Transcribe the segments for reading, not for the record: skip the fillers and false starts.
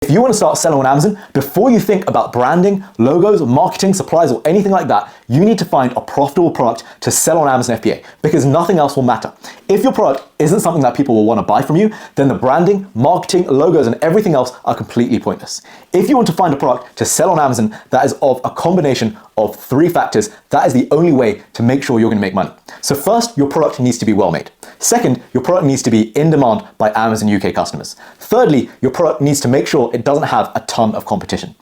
If you want to start selling on Amazon, before you think about branding, logos, marketing, supplies, or anything like that, you need to find a profitable product to sell on Amazon FBA, because nothing else will matter. If your product isn't something that people will want to buy from you, then the branding, marketing, logos, and everything else are completely pointless. If you want to find a product to sell on Amazon that is of a combination of 3 factors, that is the only way to make sure you're going to make money. So first, your product needs to be well made. Second, your product needs to be in demand by Amazon UK customers. Thirdly, your product needs to make sure it doesn't have a ton of competition.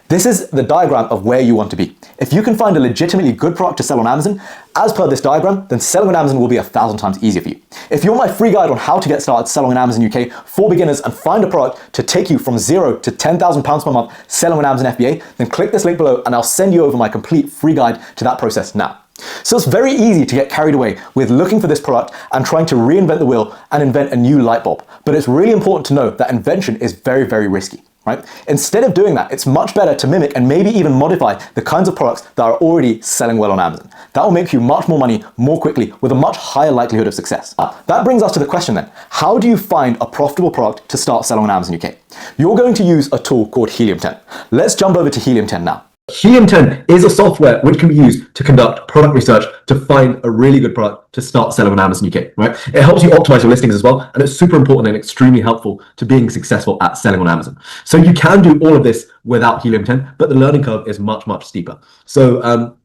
This is the diagram of where you want to be. If you can find a legitimately good product to sell on Amazon, as per this diagram, then selling on Amazon will be 1,000 times easier for you. If you want my free guide on how to get started selling on Amazon UK for beginners and find a product to take you from 0 to £10,000 per month selling on Amazon FBA, then click this link below and I'll send you over my complete free guide to that process now. So it's very easy to get carried away with looking for this product and trying to reinvent the wheel and invent a new light bulb. But it's really important to know that invention is very, very risky, right? Instead of doing that, it's much better to mimic and maybe even modify the kinds of products that are already selling well on Amazon. That will make you much more money more quickly with a much higher likelihood of success. That brings us to the question then, how do you find a profitable product to start selling on Amazon UK? You're going to use a tool called Helium 10. Let's jump over to Helium 10 now. Helium 10 is a software which can be used to conduct product research to find a really good product to start selling on Amazon UK, right? It helps you optimize your listings as well, and it's super important and extremely helpful to being successful at selling on Amazon. So you can do all of this without Helium 10, but the learning curve is much, much steeper. So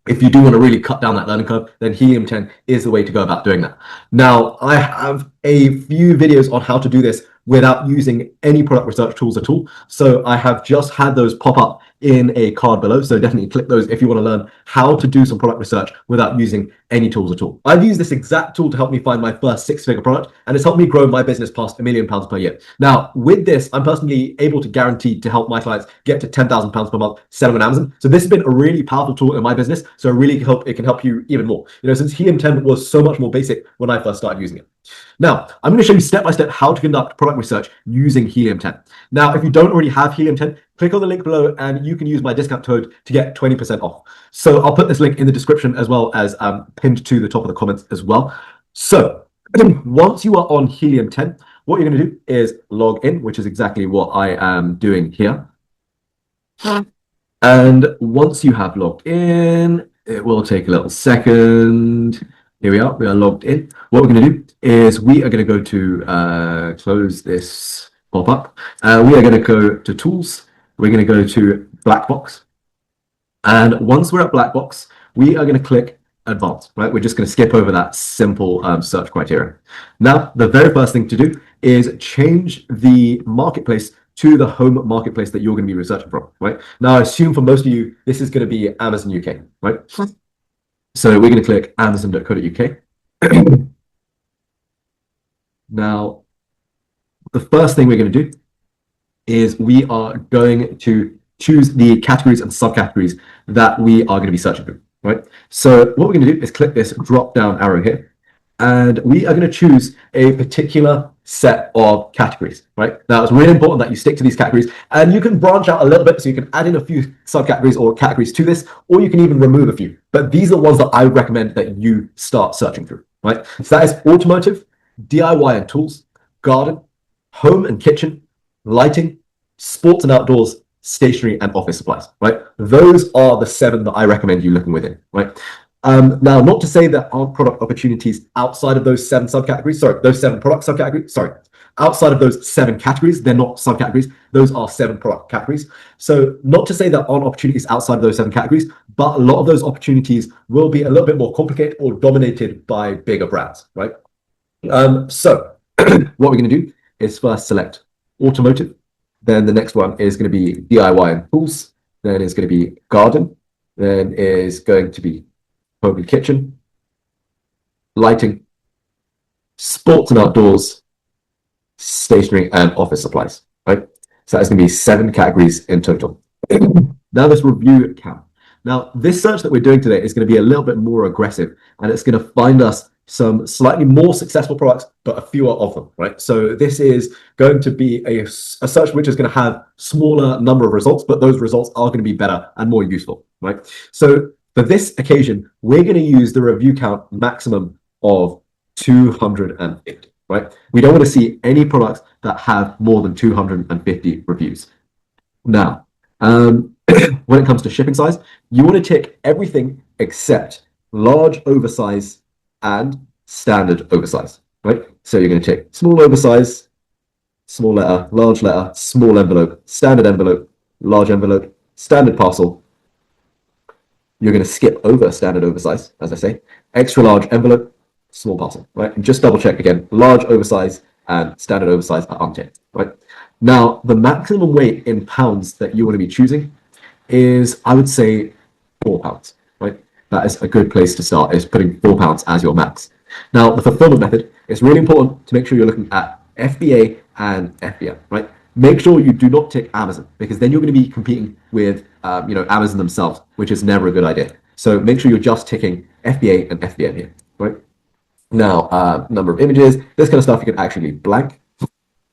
if you do want to really cut down that learning curve, then Helium 10 is the way to go about doing that. Now, I have a few videos on how to do this without using any product research tools at all. So I have just had those pop up in a card below. So definitely click those if you want to learn how to do some product research without using any tools at all. I've used this exact tool to help me find my first 6-figure product, and it's helped me grow my business past £1 million per year. Now, with this, I'm personally able to guarantee to help my clients get to £10,000 per month selling on Amazon. So this has been a really powerful tool in my business. So it can help you even more. You know, since Helium 10 was so much more basic when I first started using it. Now, I'm going to show you step by step how to conduct product research using Helium 10. Now, if you don't already have Helium 10, click on the link below and you can use my discount code to get 20% off. So I'll put this link in the description as well as pinned to the top of the comments as well. So once you are on Helium 10, what you're going to do is log in, which is exactly what I am doing here. And once you have logged in, it will take a little second. Here we are logged in. What we're going to do is we are going to go to close this pop-up. We are going to go to tools. We're going to go to black box. And once we're at black box, we are going to click advanced, right? We're just going to skip over that simple search criteria. Now, the very first thing to do is change the marketplace to the home marketplace that you're going to be researching from, right? Now, I assume for most of you, this is going to be Amazon UK, right? So we're going to click amazon.co.uk. Now, the first thing we're going to do is we are going to choose the categories and subcategories that we are going to be searching for, right? So what we're going to do is click this drop down arrow here, and we are going to choose a particular set of categories, right? Now, it's really important that you stick to these categories, and you can branch out a little bit, so you can add in a few subcategories or categories to this, or you can even remove a few. But these are the ones that I would recommend that you start searching through, right? So that is automotive, DIY and tools, garden, home and kitchen, lighting, sports and outdoors, stationery and office supplies, right? Those are the 7 that I recommend you looking within, right? Now, not to say there aren't product opportunities outside of those 7 subcategories, sorry, those 7 product subcategories, sorry, outside of those 7 categories, they're not subcategories, those are 7 product categories. So not to say there aren't opportunities outside of those 7 categories, but a lot of those opportunities will be a little bit more complicated or dominated by bigger brands, right? So what we're going to do is first select automotive, then the next one is going to be DIY and tools, then it's going to be garden, then is going to be home and kitchen, lighting, sports and outdoors, stationery and office supplies, right? So that's going to be 7 categories in total. Now let's review count. Now this search that we're doing today is going to be a little bit more aggressive, and it's going to find us some slightly more successful products, but a fewer of them, right? So this is going to be a search which is going to have smaller number of results, but those results are going to be better and more useful, right? So for this occasion, we're going to use the review count maximum of 250, right? We don't want to see any products that have more than 250 reviews. Now, when it comes to shipping size, you want to tick everything except large oversize and standard oversize, right? So you're going to tick small oversize, small letter, small envelope, large envelope, standard parcel. You're going to skip over standard oversize, as I say, extra large envelope, small parcel, right? And just double check again, large oversize and standard oversize are unticked, right? Now, the maximum weight in pounds that you want to be choosing is, I would say, £4, right? That is a good place to start, is putting £4 as your max. Now, the fulfillment method, it's really important to make sure you're looking at FBA and FBA, right? Make sure you do not tick Amazon, because then you're going to be competing with Amazon themselves, which is never a good idea. So make sure you're just ticking FBA and FBA here, right? Now, number of images, this kind of stuff you can actually leave blank.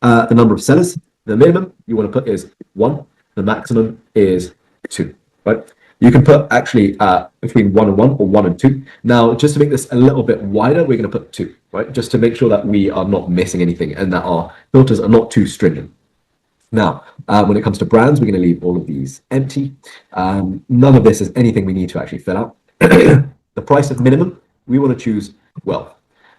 The number of sellers, the minimum you want to put is 1, the maximum is 2, right? You can put actually between 1 and 1 or 1 and 2. Now, just to make this a little bit wider, we're going to put 2, right? Just to make sure that we are not missing anything and that our filters are not too stringent. Now, when it comes to brands, we're going to leave all of these empty. None of this is anything we need to actually fill out. The price of minimum, we want to choose 12.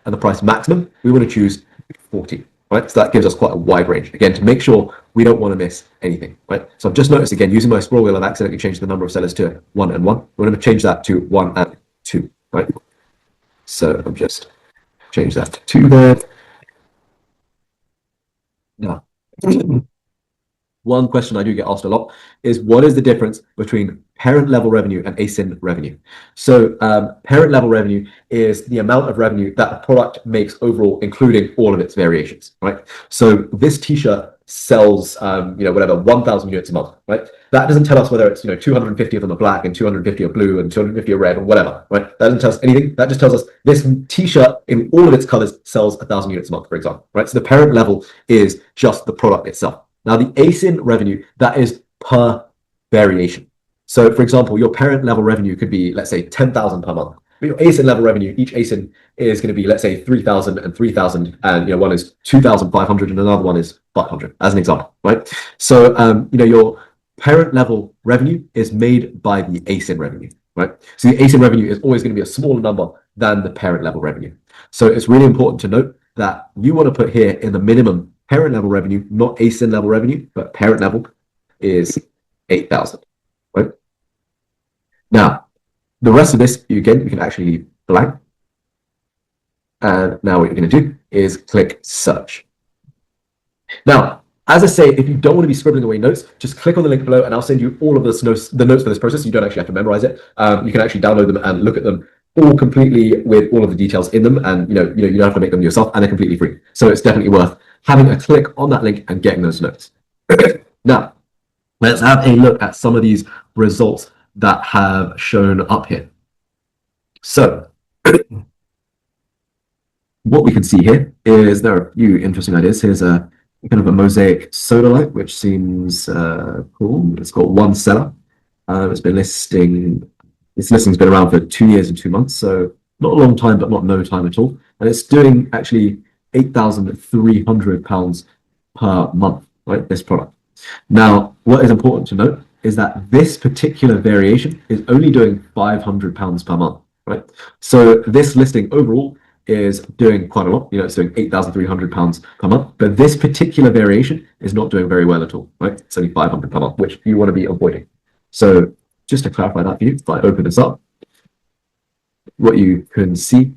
And the price maximum, we want to choose 40. Right? So that gives us quite a wide range, again, to make sure we don't want to miss anything, right? So I've just noticed, again, using my scroll wheel, I've accidentally changed the number of sellers to 1 and 1. We're going to change that to 1 and 2, right? So I've just changed that to 2 there. Now, one question I do get asked a lot is, what is the difference between parent level revenue and ASIN revenue? So parent level revenue is the amount of revenue that a product makes overall, including all of its variations, right? So this t-shirt sells, whatever, 1,000 units a month, right? That doesn't tell us whether it's, 250 of them are black and 250 are blue and 250 are red or whatever, right? That doesn't tell us anything. That just tells us this t-shirt in all of its colors sells 1,000 units a month, for example, right? So the parent level is just the product itself. Now, the ASIN revenue, that is per variation. So, for example, your parent level revenue could be, let's say, 10,000 per month. But your ASIN level revenue, each ASIN is going to be, let's say, 3,000 and 3,000, and one is 2,500 and another one is 500, as an example, right? So, your parent level revenue is made by the ASIN revenue, right? So the ASIN revenue is always going to be a smaller number than the parent level revenue. So it's really important to note that you want to put here in the minimum parent level revenue, not ASIN level revenue, but parent level is 8,000, right? Now, the rest of this, you can actually leave blank. And now what you're going to do is click search. Now, as I say, if you don't want to be scribbling away notes, just click on the link below and I'll send you all of the notes for this process. You don't actually have to memorize it. You can actually download them and look at them all completely with all of the details in them. And you don't have to make them yourself, and they're completely free. So it's definitely worth having a click on that link and getting those notes. Now, let's have a look at some of these results that have shown up here. So what we can see here is there are a few interesting ideas. Here's a kind of a mosaic soda light, which seems cool. It's got one seller. Its listing's been around for 2 years and 2 months, so not a long time, but not no time at all. And it's doing actually £8,300 per month, right? This product. Now, what is important to note is that this particular variation is only doing £500 per month, right? So this listing overall is doing quite a lot. It's doing £8,300 per month, but this particular variation is not doing very well at all, right? It's only £500 per month, which you want to be avoiding. So just to clarify that for you, if I open this up, what you can see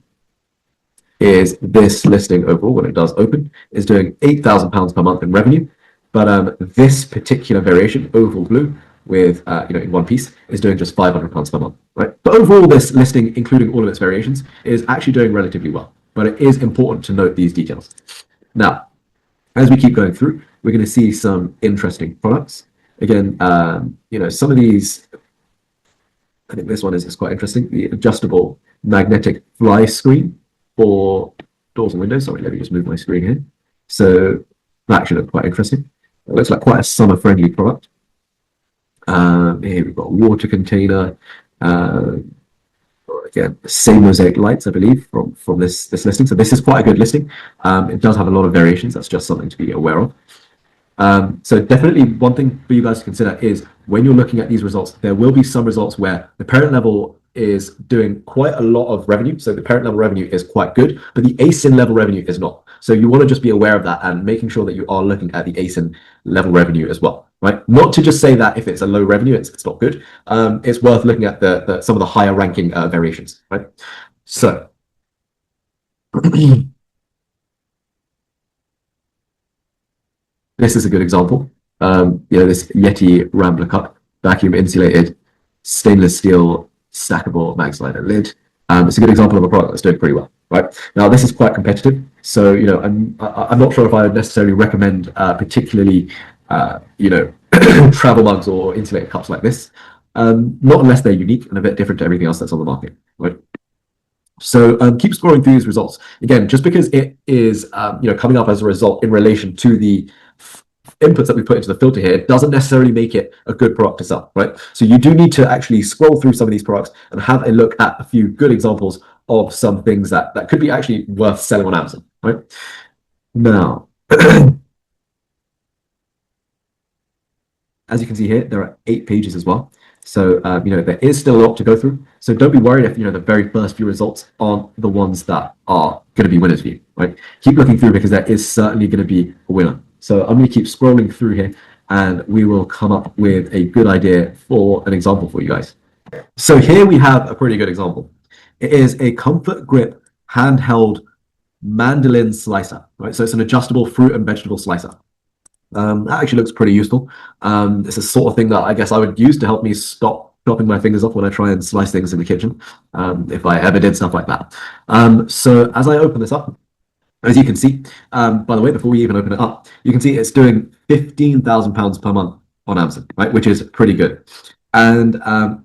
is this listing overall, when it does open, is doing £8,000 per month in revenue. But this particular variation, oval blue, with in one piece, is doing just £500 per month, right? But overall, this listing, including all of its variations, is actually doing relatively well. But it is important to note these details. Now, as we keep going through, we're going to see some interesting products. Again, some of these, I think this one is quite interesting. The adjustable magnetic fly screen for doors and windows. Sorry, let me just move my screen here. So that actually looks quite interesting. It looks like quite a summer-friendly product. Here we've got a water container. again, same mosaic lights, I believe, from this listing. So this is quite a good listing. It does have a lot of variations. That's just something to be aware of. So definitely one thing for you guys to consider is when you're looking at these results, there will be some results where the parent level is doing quite a lot of revenue. So the parent level revenue is quite good, but the ASIN level revenue is not. So you want to just be aware of that and making sure that you are looking at the ASIN level revenue as well, right? Not to just say that if it's a low revenue, it's not good. It's worth looking at some of the higher ranking variations, right? So this is a good example. This Yeti Rambler cup, vacuum insulated, stainless steel, stackable mag slider lid. It's a good example of a product that's doing pretty well, right? Now, this is quite competitive. So, I'm not sure if I would necessarily recommend particularly, travel mugs or insulated cups like this. Not unless they're unique and a bit different to everything else that's on the market, right? So keep scrolling through these results. Again, just because it is coming up as a result in relation to the inputs that we put into the filter here, it doesn't necessarily make it a good product to sell, right? So you do need to actually scroll through some of these products and have a look at a few good examples of some things that could be actually worth selling on Amazon, right? Now, as you can see here, there are 8 pages as well. So, there is still a lot to go through. So don't be worried if, the very first few results aren't the ones that are going to be winners for you, right? Keep looking through because there is certainly going to be a winner. So I'm going to keep scrolling through here and we will come up with a good idea for an example for you guys. So here we have a pretty good example. It is a comfort grip handheld mandolin slicer, right? So it's an adjustable fruit and vegetable slicer. That actually looks pretty useful. It's a sort of thing that I guess I would use to help me stop chopping my fingers off when I try and slice things in the kitchen, if I ever did stuff like that. So as I open this up, as you can see, by the way, before we even open it up, you can see it's doing £15,000 per month on Amazon, right? Which is pretty good. And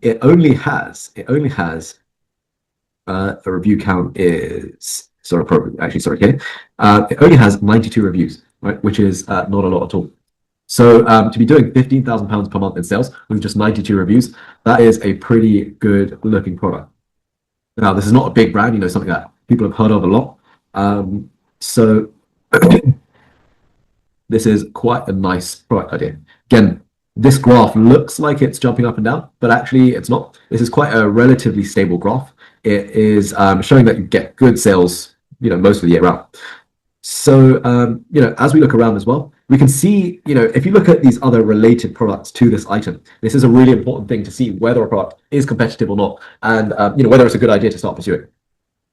it only has a review count is it only has 92 reviews, right? Which is not a lot at all. So to be doing £15,000 per month in sales with just 92 reviews, that is a pretty good looking product. Now, this is not a big brand, something that people have heard of a lot. So this is quite a nice product idea. Again, this graph looks like it's jumping up and down, but actually it's not. This is quite a relatively stable graph. It is showing that you get good sales, most of the year round. So, as we look around as well, we can see, if you look at these other related products to this item, this is a really important thing to see whether a product is competitive or not, and, whether it's a good idea to start pursuing.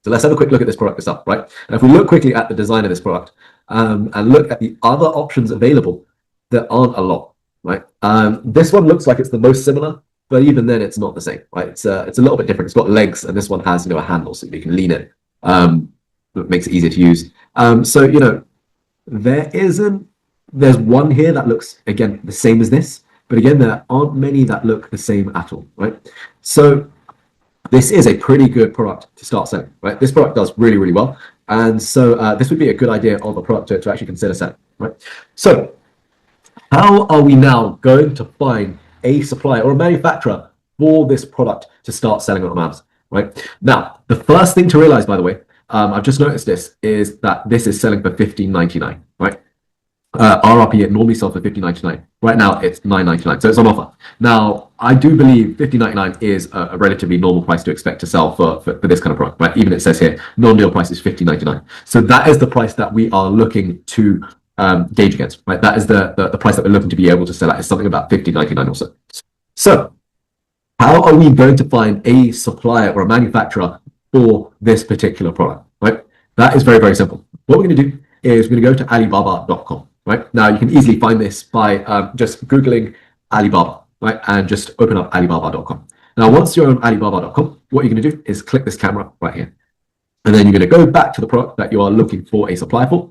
So let's have a quick look at this product itself, right? And if we look quickly at the design of this product and look at the other options available, there aren't a lot, right? This one looks like it's the most similar, but even then it's not the same, right? It's a little bit different. It's got legs and this one has, a handle so you can lean it. It makes it easier to use. So, there's one here that looks, again, the same as this, but again, there aren't many that look the same at all, right? So this is a pretty good product to start selling, right? This product does really, really well. And so this would be a good idea of a product to actually consider selling, right? So how are we now going to find a supplier or a manufacturer for this product to start selling on Amazon, right? Now, the first thing to realize, by the way, I've just noticed this, is that this is selling for $15.99, right? RRP, it normally sells for $15.99. Right now, it's $9.99, so it's on offer. Now, I do believe $15.99 is a relatively normal price to expect to sell for this kind of product, right? Even it says here, non-deal price is $15.99. So that is the price that we are looking to gauge against, right? That is the price that we're looking to be able to sell at, is something about $15.99 or so. So how are we going to find a supplier or a manufacturer for this particular product, right? That is very, very simple. What we're going to do is we're going to go to Alibaba.com, right? Now, you can easily find this by just Googling Alibaba, right? And just open up Alibaba.com. Now, once you're on Alibaba.com, what you're going to do is click this camera right here. And then you're going to go back to the product that you are looking for a supplier for.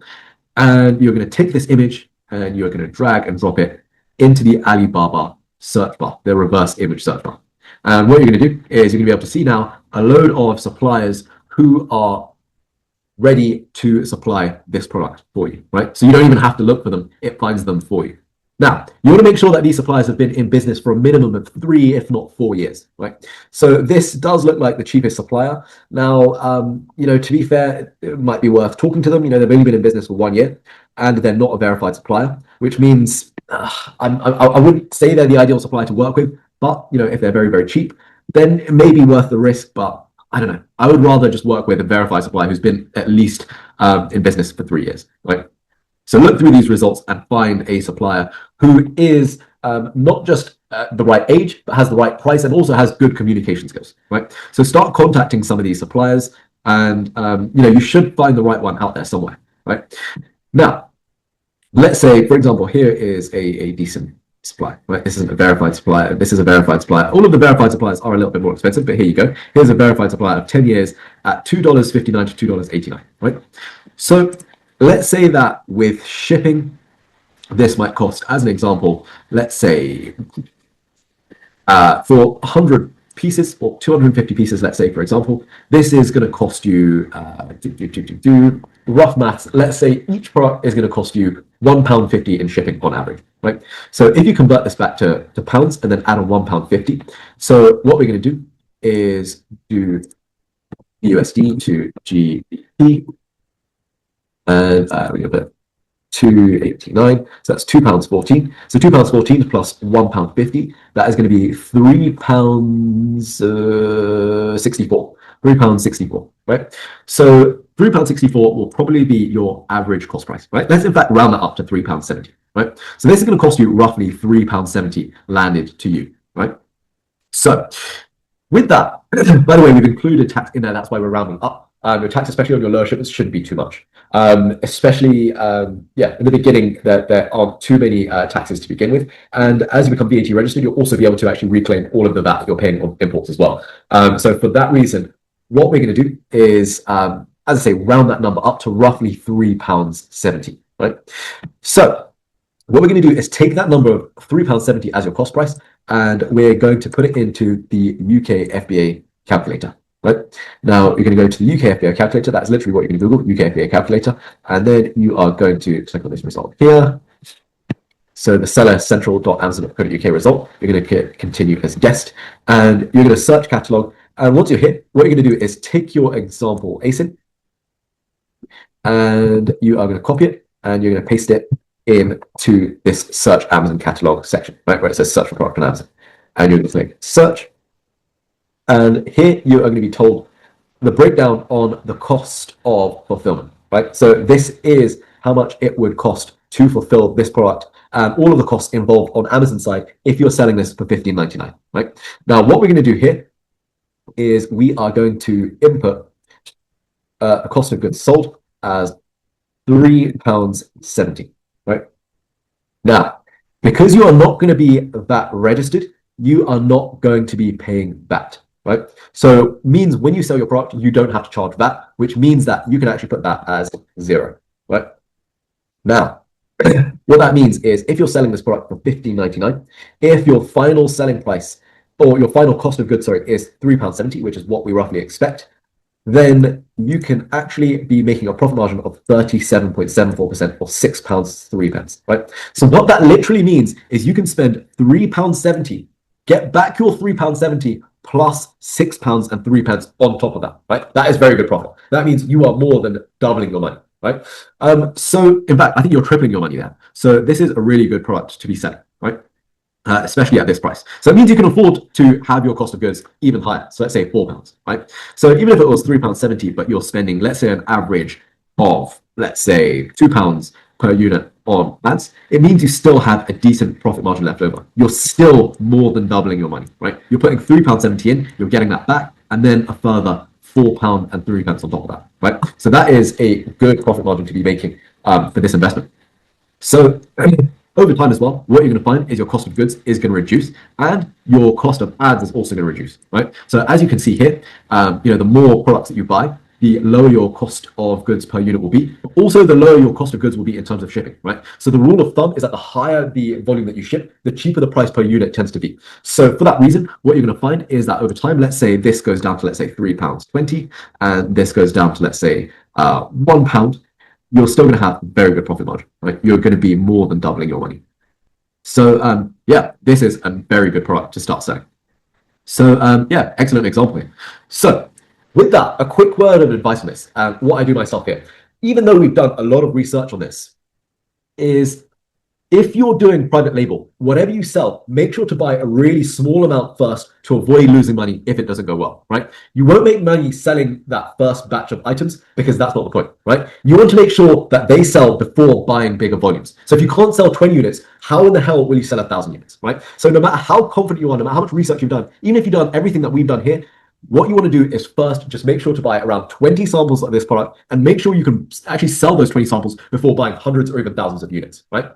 And you're going to take this image and you're going to drag and drop it into the Alibaba search bar, the reverse image search bar. And what you're going to do is you're going to be able to see now a load of suppliers who are ready to supply this product for you, right? So you don't even have to look for them. It finds them for you. Now, you want to make sure that these suppliers have been in business for a minimum of 3, if not 4 years, right? So this does look like the cheapest supplier. Now, to be fair, it might be worth talking to them. They've only been in business for 1 year, and they're not a verified supplier, which means I wouldn't say they're the ideal supplier to work with. But if they're very, very cheap, then it may be worth the risk. But I don't know. I would rather just work with a verified supplier who's been at least in business for 3 years, right? So look through these results and find a supplier who is not just the right age, but has the right price and also has good communication skills, right? So start contacting some of these suppliers, and you should find the right one out there somewhere, right? Now, let's say, for example, here is a decent supplier, right? This isn't a verified supplier. This is a verified supplier. All of the verified suppliers are a little bit more expensive, but here you go. Here's a verified supplier of 10 years at $2.59 to $2.89, right? So let's say that with shipping, this might cost, as an example, let's say for 100 pieces or 250 pieces, let's say, for example, this is going to cost you, rough maths, let's say each product is going to cost you £1.50 in shipping on average, right? So if you convert this back to pounds and then add on £1.50, so what we're going to do is do USD to GBP, and we have a 289, so that's £2.14. So £2.14 plus £1.50, that is going to be £3.64. £3.64, right? So £3.64 will probably be your average cost price, right? Let's in fact round that up to £3.70, right? So this is going to cost you roughly £3.70 landed to you, right? So with that, by the way, we've included tax in there. That's why we're rounding up. Your tax, especially on your lower shipments, shouldn't be too much. Especially, in the beginning, there aren't too many taxes to begin with. And as you become VAT registered, you'll also be able to actually reclaim all of the VAT you're paying on imports as well. So for that reason, what we're going to do is, as I say, round that number up to roughly £3.70, right? So what we're going to do is take that number of £3.70 as your cost price, and we're going to put it into the UK FBA calculator. Right now, you're going to go to the UK FBA calculator. That's literally what you're going to Google, UK FBA calculator, and then you are going to click on this result here. So the seller central.amazon.co.uk result, you're going to continue as guest, and you're going to search catalog. And once you're here, what you're going to do is take your example ASIN, and you are going to copy it, and you're going to paste it into this search Amazon catalog section, right, where it says search for product on Amazon, and you're going to click search. And here you are going to be told the breakdown on the cost of fulfillment, right? So this is how much it would cost to fulfill this product and all of the costs involved on Amazon side if you're selling this for $15.99, right? Now, what we're going to do here is we are going to input a cost of goods sold as £3.70, right? Now, because you are not going to be VAT registered, you are not going to be paying VAT. Right, so means when you sell your product, you don't have to charge VAT, which means that you can actually put that as 0. Right now, what that means is if you're selling this product for $15.99, if your final selling price or your final cost of goods, is £3.70, which is what we roughly expect, then you can actually be making a profit margin of 37.74% or £6.03. Right, so what that literally means is you can spend £3.70, get back your £3.70 plus £6.03 on top of that, right? That is very good profit. That means you are more than doubling your money, right? So in fact, I think you're tripling your money there. So this is a really good product to be selling, right? Especially at this price. So it means you can afford to have your cost of goods even higher. So let's say £4, right? So even if it was £3.70, but you're spending, let's say, an average of, let's say, £2 per unit on ads, it means you still have a decent profit margin left over. You're still more than doubling your money, right? You're putting £3.70 in, you're getting that back, and then a further £4.03 on top of that, right? So that is a good profit margin to be making for this investment. So over time as well, what you're going to find is your cost of goods is going to reduce, and your cost of ads is also going to reduce, right? So as you can see here, the more products that you buy, the lower your cost of goods per unit will be. Also, the lower your cost of goods will be in terms of shipping, right? So the rule of thumb is that the higher the volume that you ship, the cheaper the price per unit tends to be. So for that reason, what you're going to find is that over time, let's say this goes down to, let's say, £3.20, and this goes down to, let's say, £1, you're still going to have very good profit margin, right? You're going to be more than doubling your money. So yeah, this is a very good product to start selling. So yeah, excellent example here. So with that, a quick word of advice on this, what I do myself here, even though we've done a lot of research on this, is if you're doing private label, whatever you sell, make sure to buy a really small amount first to avoid losing money if it doesn't go well, right? You won't make money selling that first batch of items because that's not the point, right? You want to make sure that they sell before buying bigger volumes. So if you can't sell 20 units, how in the hell will you sell 1,000 units, right? So no matter how confident you are, no matter how much research you've done, even if you've done everything that we've done here, what you want to do is first just make sure to buy around 20 samples of this product and make sure you can actually sell those 20 samples before buying hundreds or even thousands of units, right?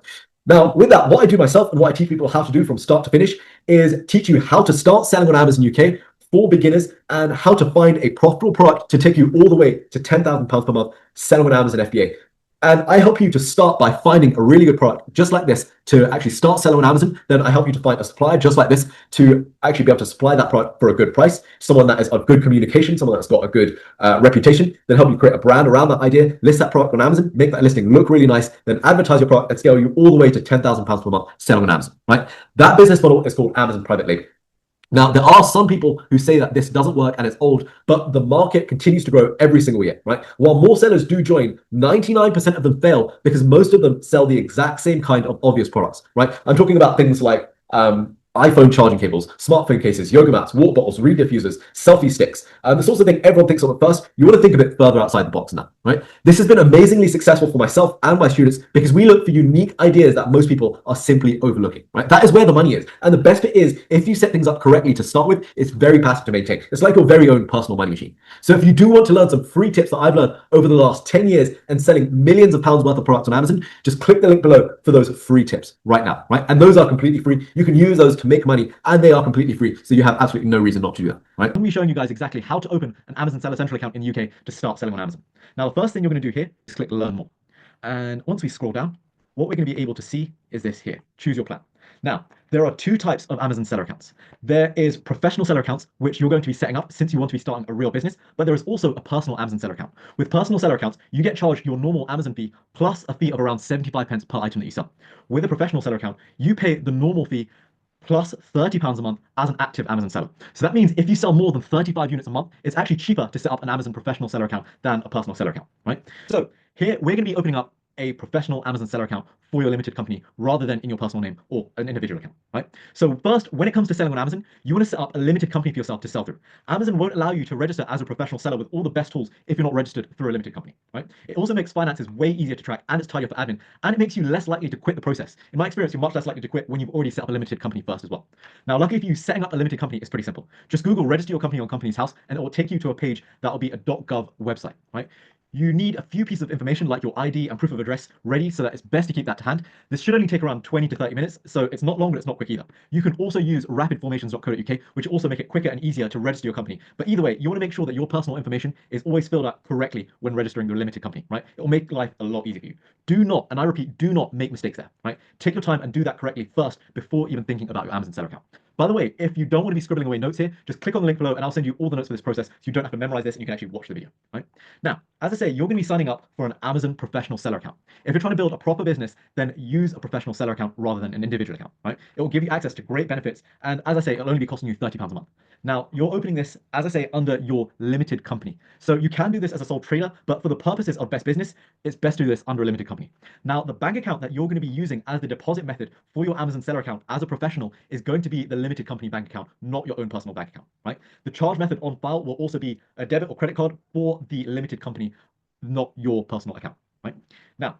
Now, with that, what I do myself and what I teach people how to do from start to finish is teach you how to start selling on Amazon UK for beginners and how to find a profitable product to take you all the way to £10,000 per month selling on Amazon FBA. And I help you to start by finding a really good product just like this to actually start selling on Amazon. Then I help you to find a supplier just like this to actually be able to supply that product for a good price, someone that is of good communication, someone that's got a good reputation, then help you create a brand around that idea, list that product on Amazon, make that listing look really nice, then advertise your product and scale you all the way to £10,000 per month selling on Amazon, right? That business model is called Amazon Private Label. Now, there are some people who say that this doesn't work and it's old, but the market continues to grow every single year, right? While more sellers do join, 99% of them fail because most of them sell the exact same kind of obvious products, right? I'm talking about things like iPhone charging cables, smartphone cases, yoga mats, water bottles, reed diffusers, selfie sticks. The sorts of thing everyone thinks of at first. You want to think a bit further outside the box than that, right? This has been amazingly successful for myself and my students because we look for unique ideas that most people are simply overlooking, right? That is where the money is. And the best bit is, if you set things up correctly to start with, it's very passive to maintain. It's like your very own personal money machine. So if you do want to learn some free tips that I've learned over the last 10 years and selling millions of pounds worth of products on Amazon, just click the link below for those free tips right now, right? And those are completely free. You can use those to make money and they are completely free. So you have absolutely no reason not to do that, right? I'm going to be showing you guys exactly how to open an Amazon Seller Central account in the UK to start selling on Amazon. Now, the first thing you're going to do here is click Learn More. And once we scroll down, what we're going to be able to see is this here, Choose Your Plan. Now, there are two types of Amazon seller accounts. There is professional seller accounts, which you're going to be setting up since you want to be starting a real business, but there is also a personal Amazon seller account. With personal seller accounts, you get charged your normal Amazon fee plus a fee of around 75 pence per item that you sell. With a professional seller account, you pay the normal fee plus £30 a month as an active Amazon seller. So that means if you sell more than 35 units a month, it's actually cheaper to set up an Amazon professional seller account than a personal seller account, right? So here we're going to be opening up a professional Amazon seller account for your limited company rather than in your personal name or an individual account, right? So first, when it comes to selling on Amazon, you want to set up a limited company for yourself to sell through. Amazon won't allow you to register as a professional seller with all the best tools if you're not registered through a limited company, right? It also makes finances way easier to track and it's tidier for admin and it makes you less likely to quit the process. In my experience, you're much less likely to quit when you've already set up a limited company first as well. Now, luckily for you, setting up a limited company is pretty simple. Just Google register your company on Companies House and it will take you to a page that will be a .gov website, right? You need a few pieces of information like your ID and proof of address ready so that it's best to keep that to hand. This should only take around 20 to 30 minutes, so it's not long, but it's not quick either. You can also use rapidformations.co.uk, which will also make it quicker and easier to register your company. But either way, you want to make sure that your personal information is always filled out correctly when registering your limited company, right? It will make life a lot easier for you. Do not, and I repeat, do not make mistakes there, right? Take your time and do that correctly first before even thinking about your Amazon seller account. By the way, if you don't want to be scribbling away notes here, just click on the link below and I'll send you all the notes for this process so you don't have to memorize this and you can actually watch the video, right? Now, as I say, you're going to be signing up for an Amazon professional seller account. If you're trying to build a proper business, then use a professional seller account rather than an individual account, right? It will give you access to great benefits. And as I say, it'll only be costing you £30 a month. Now, you're opening this, as I say, under your limited company. So you can do this as a sole trader, but for the purposes of best business, it's best to do this under a limited company. Now, the bank account that you're going to be using as the deposit method for your Amazon seller account as a professional is going to be the limited company bank account, not your own personal bank account, right? The charge method on file will also be a debit or credit card for the limited company, not your personal account, right? Now,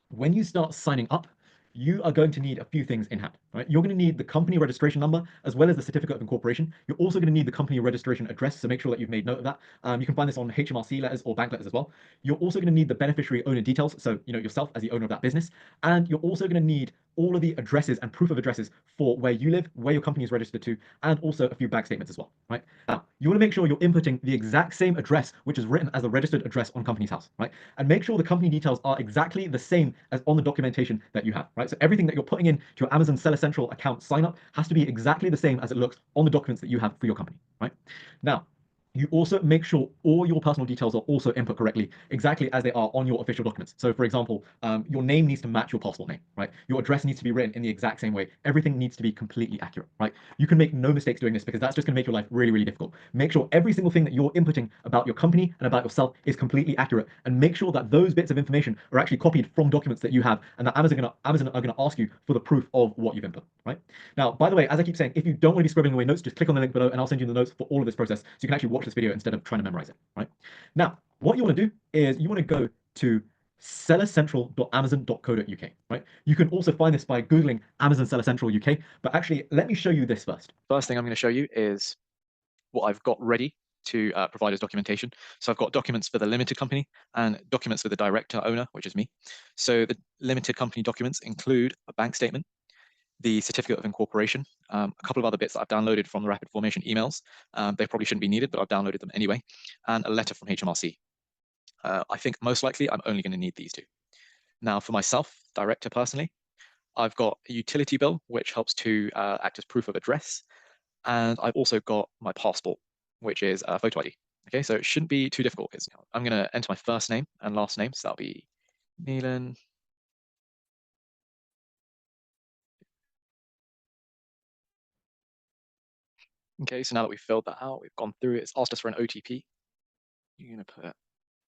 when you start signing up, you are going to need a few things in hand, right? You're going to need the company registration number as well as the certificate of incorporation. You're also going to need the company registration address, so make sure that you've made note of that. You can find this on HMRC letters or bank letters as well. You're also going to need the beneficiary owner details, so yourself as the owner of that business, and you're also going to need all of the addresses and proof of addresses for where you live, where your company is registered to, and also a few bank statements as well, right? Now, you want to make sure you're inputting the exact same address, which is written as a registered address on Companies House, right? And make sure the company details are exactly the same as on the documentation that you have, right? So everything that you're putting in to your Amazon Seller Central account sign up has to be exactly the same as it looks on the documents that you have for your company, right? Now, you also make sure all your personal details are also input correctly, exactly as they are on your official documents. So for example, your name needs to match your passport name, right? Your address needs to be written in the exact same way. Everything needs to be completely accurate, right? You can make no mistakes doing this because that's just gonna make your life really, really difficult. Make sure every single thing that you're inputting about your company and about yourself is completely accurate, and make sure that those bits of information are actually copied from documents that you have, and that Amazon are gonna ask you for the proof of what you've input, right? Now, by the way, as I keep saying, if you don't want to be scribbling away notes, just click on the link below and I'll send you the notes for all of this process so you can actually watch this video instead of trying to memorize it, right? Now, what you want to do is you want to go to sellercentral.amazon.co.uk, right? You can also find this by Googling Amazon Seller Central UK, but actually, let me show you this first. First thing I'm going to show you is what I've got ready to provide as documentation. So I've got documents for the limited company and documents for the director owner, which is me. So the limited company documents include a bank statement, the certificate of incorporation, a couple of other bits that I've downloaded from the rapid formation emails. They probably shouldn't be needed, but I've downloaded them anyway, and a letter from HMRC. I think most likely I'm only going to need these two. Now for myself, director personally, I've got a utility bill, which helps to act as proof of address. And I've also got my passport, which is a photo ID. Okay, so it shouldn't be too difficult. I'm going to enter my first name and last name. So that'll be Neelan. Okay, so now that we've filled that out, we've gone through it, it's asked us for an OTP. You're going to put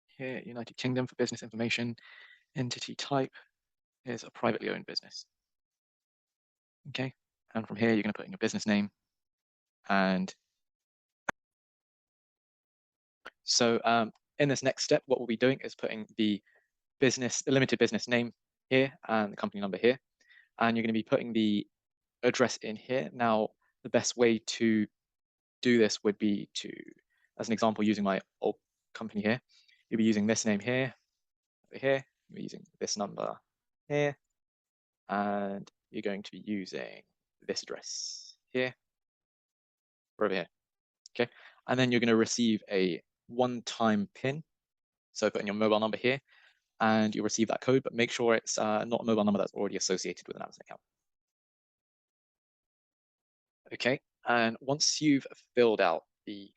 here, United Kingdom for business information. Entity type is a privately owned business. Okay, and from here, you're going to put in your business name. And so in this next step, what we'll be doing is putting the limited business name here and the company number here. And you're going to be putting the address in here. Now, the best way to do this would be to, as an example, using my old company here, you'll be using this name here, over here, you'll be using this number here, and you're going to be using this address here, or over here, okay? And then you're going to receive a one-time PIN. So put in your mobile number here, and you'll receive that code, but make sure it's not a mobile number that's already associated with an Amazon account. Okay, and once you've filled out the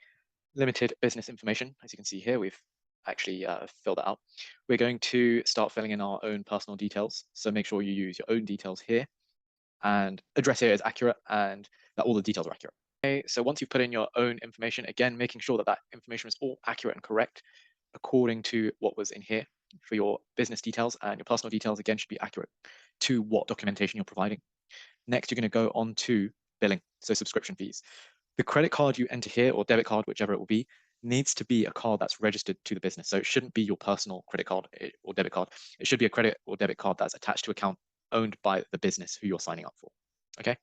limited business information, as you can see here, we've actually filled that out. We're going to start filling in our own personal details. So make sure you use your own details here, and address here is accurate, and that all the details are accurate. Okay, so once you've put in your own information, again, making sure that that information is all accurate and correct according to what was in here for your business details, and your personal details, again, should be accurate to what documentation you're providing. Next, you're going to go on to billing, so subscription fees. The credit card you enter here, or debit card, whichever it will be, needs to be a card that's registered to the business. So it shouldn't be your personal credit card or debit card. It should be a credit or debit card that's attached to an account owned by the business who you're signing up for. Okay.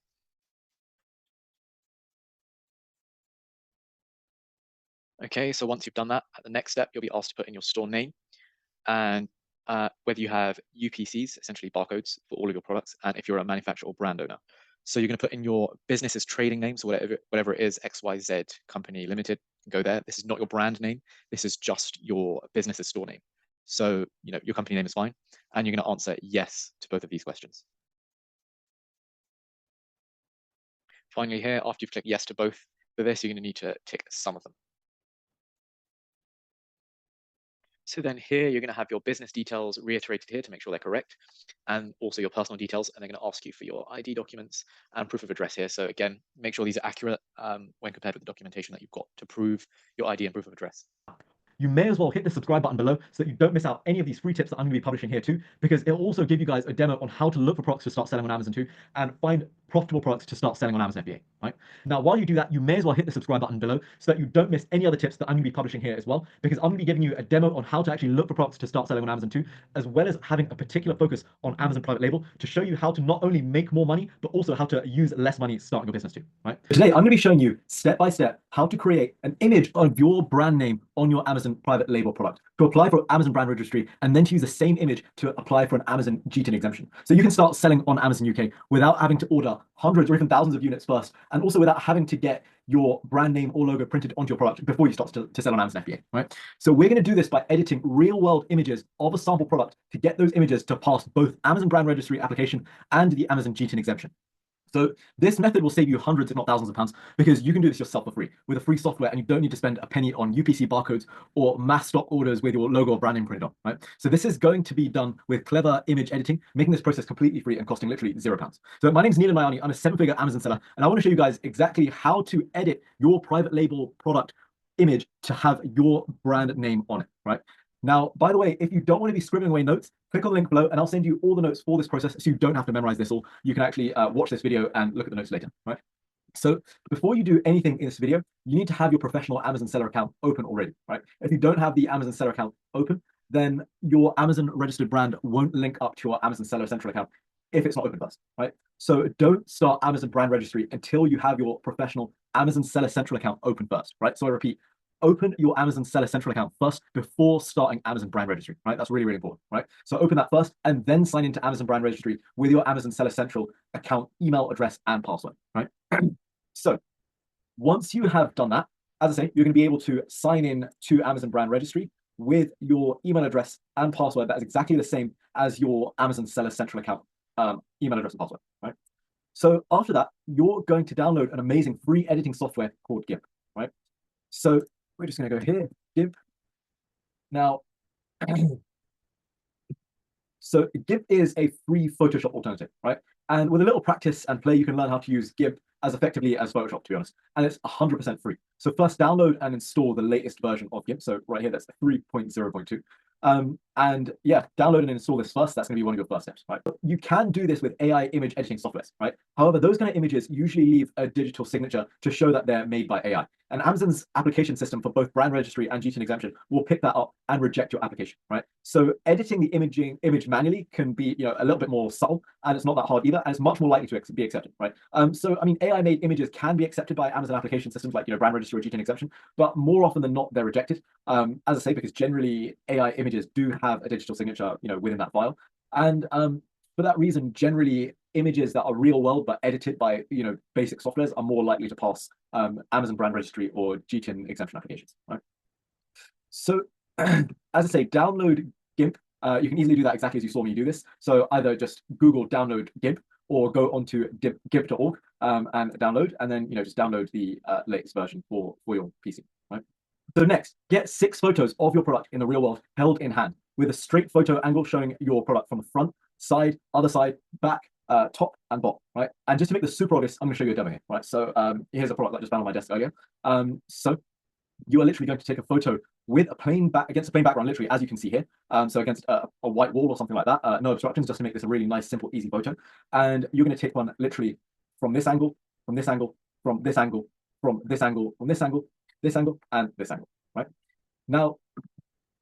Okay, so once you've done that, at the next step, you'll be asked to put in your store name and whether you have UPCs, essentially barcodes for all of your products, and if you're a manufacturer or brand owner. So you're going to put in your business's trading name, so whatever it is, XYZ Company Limited, go there. This is not your brand name. This is just your business's store name. So, your company name is fine. And you're going to answer yes to both of these questions. Finally here, after you've clicked yes to both, for this, you're going to need to tick some of them. So then here, you're going to have your business details reiterated here to make sure they're correct, and also your personal details, and they're going to ask you for your ID documents and proof of address here. So again, make sure these are accurate when compared with the documentation that you've got to prove your ID and proof of address. You may as well hit the subscribe button below so that you don't miss out any of these free tips that I'm going to be publishing here too, because it'll also give you guys a demo on how to look for products to start selling on Amazon too, and find profitable products to start selling on Amazon FBA, right? Now, while you do that, you may as well hit the subscribe button below so that you don't miss any other tips that I'm going to be publishing here as well, because I'm going to be giving you a demo on how to actually look for products to start selling on Amazon too, as well as having a particular focus on Amazon private label to show you how to not only make more money, but also how to use less money starting your business too, right? Today, I'm going to be showing you step by step how to create an image of your brand name on your Amazon private label product, to apply for Amazon brand registry, and then to use the same image to apply for an Amazon GTIN exemption. So you can start selling on Amazon UK without having to order hundreds or even thousands of units first, and also without having to get your brand name or logo printed onto your product before you start to sell on Amazon FBA, right? So we're going to do this by editing real world images of a sample product to get those images to pass both Amazon brand registry application and the Amazon GTIN exemption. So this method will save you hundreds, if not thousands of pounds, because you can do this yourself for free with a free software, and you don't need to spend a penny on UPC barcodes or mass stock orders with your logo or brand name printed on, right? So this is going to be done with clever image editing, making this process completely free and costing literally £0. So my name's Neil Mayani. I'm a 7-figure Amazon seller, and I want to show you guys exactly how to edit your private label product image to have your brand name on it, right? Now, by the way, if you don't want to be scribbling away notes, click on the link below and I'll send you all the notes for this process so you don't have to memorize this all. You can actually watch this video and look at the notes later, right? So before you do anything in this video, you need to have your professional Amazon seller account open already, right? If you don't have the Amazon seller account open, then your Amazon registered brand won't link up to your Amazon Seller Central account if it's not open first, right? So don't start Amazon brand registry until you have your professional Amazon Seller Central account open first, right? So I repeat, open your Amazon Seller Central account first before starting Amazon brand registry, right? That's really, really important, right? So open that first and then sign into Amazon brand registry with your Amazon Seller Central account, email address, and password, right? So once you have done that, as I say, you're going to be able to sign in to Amazon brand registry with your email address and password that is exactly the same as your Amazon Seller Central account email address and password, right? So after that, you're going to download an amazing free editing software called GIMP, right? So we're just going to go here, GIMP. Now, so GIMP is a free Photoshop alternative, right? And with a little practice and play, you can learn how to use GIMP as effectively as Photoshop, to be honest. And it's 100% free. So first download and install the latest version of GIMP. So right here, that's 3.0.2. And yeah, download and install this first. That's going to be one of your first steps, right? You can do this with AI image editing softwares, right? However, those kind of images usually leave a digital signature to show that they're made by AI. And Amazon's application system for both brand registry and GTIN exemption will pick that up and reject your application, right? So editing the image manually can be, a little bit more subtle, and it's not that hard either, and it's much more likely to be accepted, right? So I mean, AI-made images can be accepted by Amazon application systems like brand registry or GTIN exemption, but more often than not, they're rejected. As I say, because generally AI images do have a digital signature, within that file, and for that reason, generally images that are real world but edited by basic softwares are more likely to pass Amazon brand registry or GTIN exemption applications, right? So as I say, download GIMP. You can easily do that exactly as you saw me do this. So either just Google download GIMP or go onto gimp.org and download, and then just download the latest version for your PC, right? So next, get 6 photos of your product in the real world held in hand with a straight photo angle showing your product from the front, side, other side, back, top, and bottom, right? And just to make this super obvious, I'm going to show you a demo here, right? So here's a product that I just found on my desk earlier. So you are literally going to take a photo with a plain against a plain background, literally, as you can see here. So against a white wall or something like that, no obstructions, just to make this a really nice, simple, easy photo. And you're going to take one literally from this angle, from this angle, from this angle, from this angle, from this angle, this angle, and this angle, right? Now,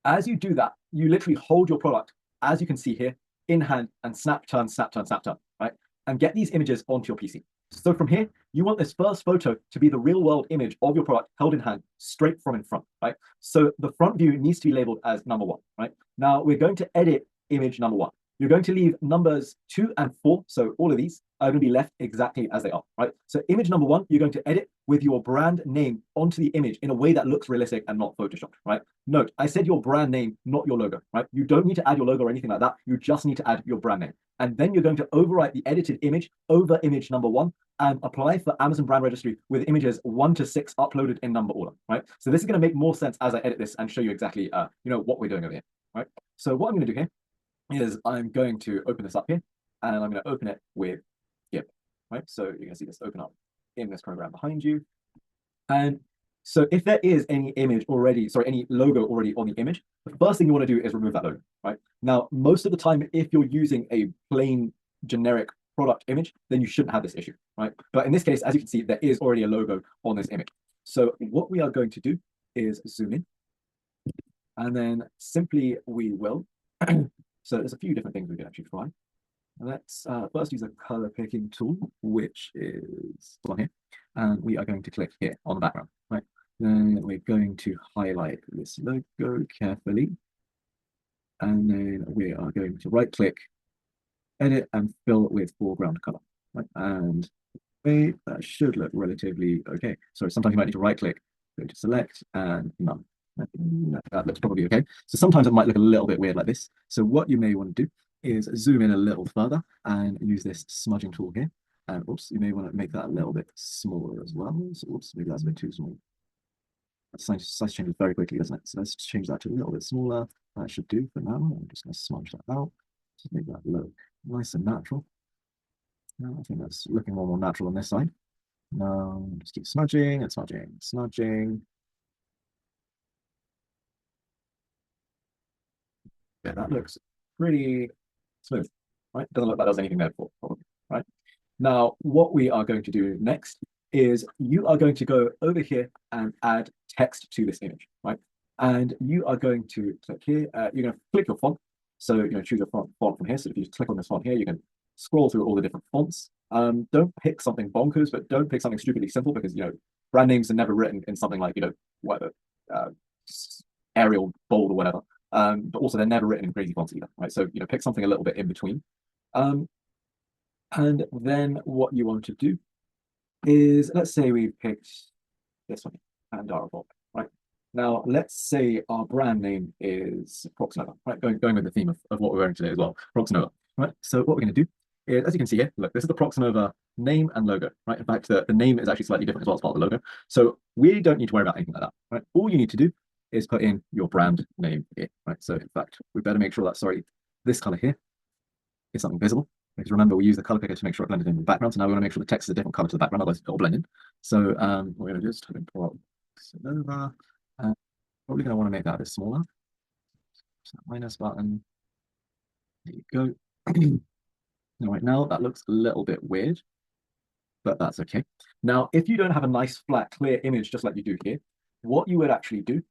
as you do that, you literally hold your product, as you can see here, in hand and snap, turn, snap, turn, snap, turn, right? And get these images onto your PC. So from here, you want this first photo to be the real world image of your product held in hand, straight from in front, right? So the front view needs to be labeled as number 1, right? Now we're going to edit image number 1. You're going to leave numbers 2 and 4. So all of these are going to be left exactly as they are, right? So image number 1, you're going to edit with your brand name onto the image in a way that looks realistic and not photoshopped, right? Note, I said your brand name, not your logo, right? You don't need to add your logo or anything like that. You just need to add your brand name. And then you're going to overwrite the edited image over image number 1 and apply for Amazon brand registry with images 1 to 6 uploaded in number order, right? So this is going to make more sense as I edit this and show you exactly, what we're doing over here, right? So what I'm going to do here is I'm going to open this up here, and I'm going to open it with GIMP, right? So you're going to see this open up in this program behind you. And so if there is any image already, any logo already on the image, the first thing you want to do is remove that logo, right? Now, most of the time, if you're using a plain generic product image, then you shouldn't have this issue, right? But in this case, as you can see, there is already a logo on this image. So what we are going to do is zoom in, and then simply we will. So there's a few different things we can actually try. Let's first use a color picking tool, which is on here. And we are going to click here on the background, right? Then we're going to highlight this logo carefully. And then we are going to right click, edit, and fill with foreground color, right? And that should look relatively okay. So sometimes you might need to right click, go to select, and none. That looks probably okay. So sometimes it might look a little bit weird like this. So what you may want to do is zoom in a little further and use this smudging tool here. And oops, you may want to make that a little bit smaller as well. So oops, maybe that's a bit too small. That size changes very quickly, doesn't it? So let's change that to a little bit smaller. That should do for now. I'm just going to smudge that out. Just make that look nice and natural. Now, I think that's looking more natural on this side. Now, just keep smudging and smudging, smudging. Yeah, that looks pretty smooth, right? Doesn't look like there's anything there before, probably, right? Now, what we are going to do next is you are going to go over here and add text to this image, right? And you are going to click here. You're going to click your font. So, choose your font from here. So if you just click on this font here, you can scroll through all the different fonts. Don't pick something bonkers, but don't pick something stupidly simple because, brand names are never written in something like, whatever, Arial, bold or whatever. But also they're never written in crazy fonts either, right? So, pick something a little bit in between. And then what you want to do is, let's say we picked this one and our bulk, right? Now, let's say our brand name is Proxnova, right? Going with the theme of what we're wearing today as well, Proxnova, right? So what we're going to do is, as you can see here, look, this is the Proxnova name and logo, right? In fact, the name is actually slightly different as well as part of the logo. So we don't need to worry about anything like that, right? All you need to do is put in your brand name here, right? So in fact, we better make sure that, this color here is something visible. Because remember, we use the color picker to make sure it blended in with the background. So now we want to make sure the text is a different color to the background, otherwise it'll blend in. So we're going to just type in Proxnova. Probably going to want to make that a bit smaller. So minus button. There you go. All right, now that looks a little bit weird, but that's okay. Now, if you don't have a nice, flat, clear image just like you do here, what you would actually do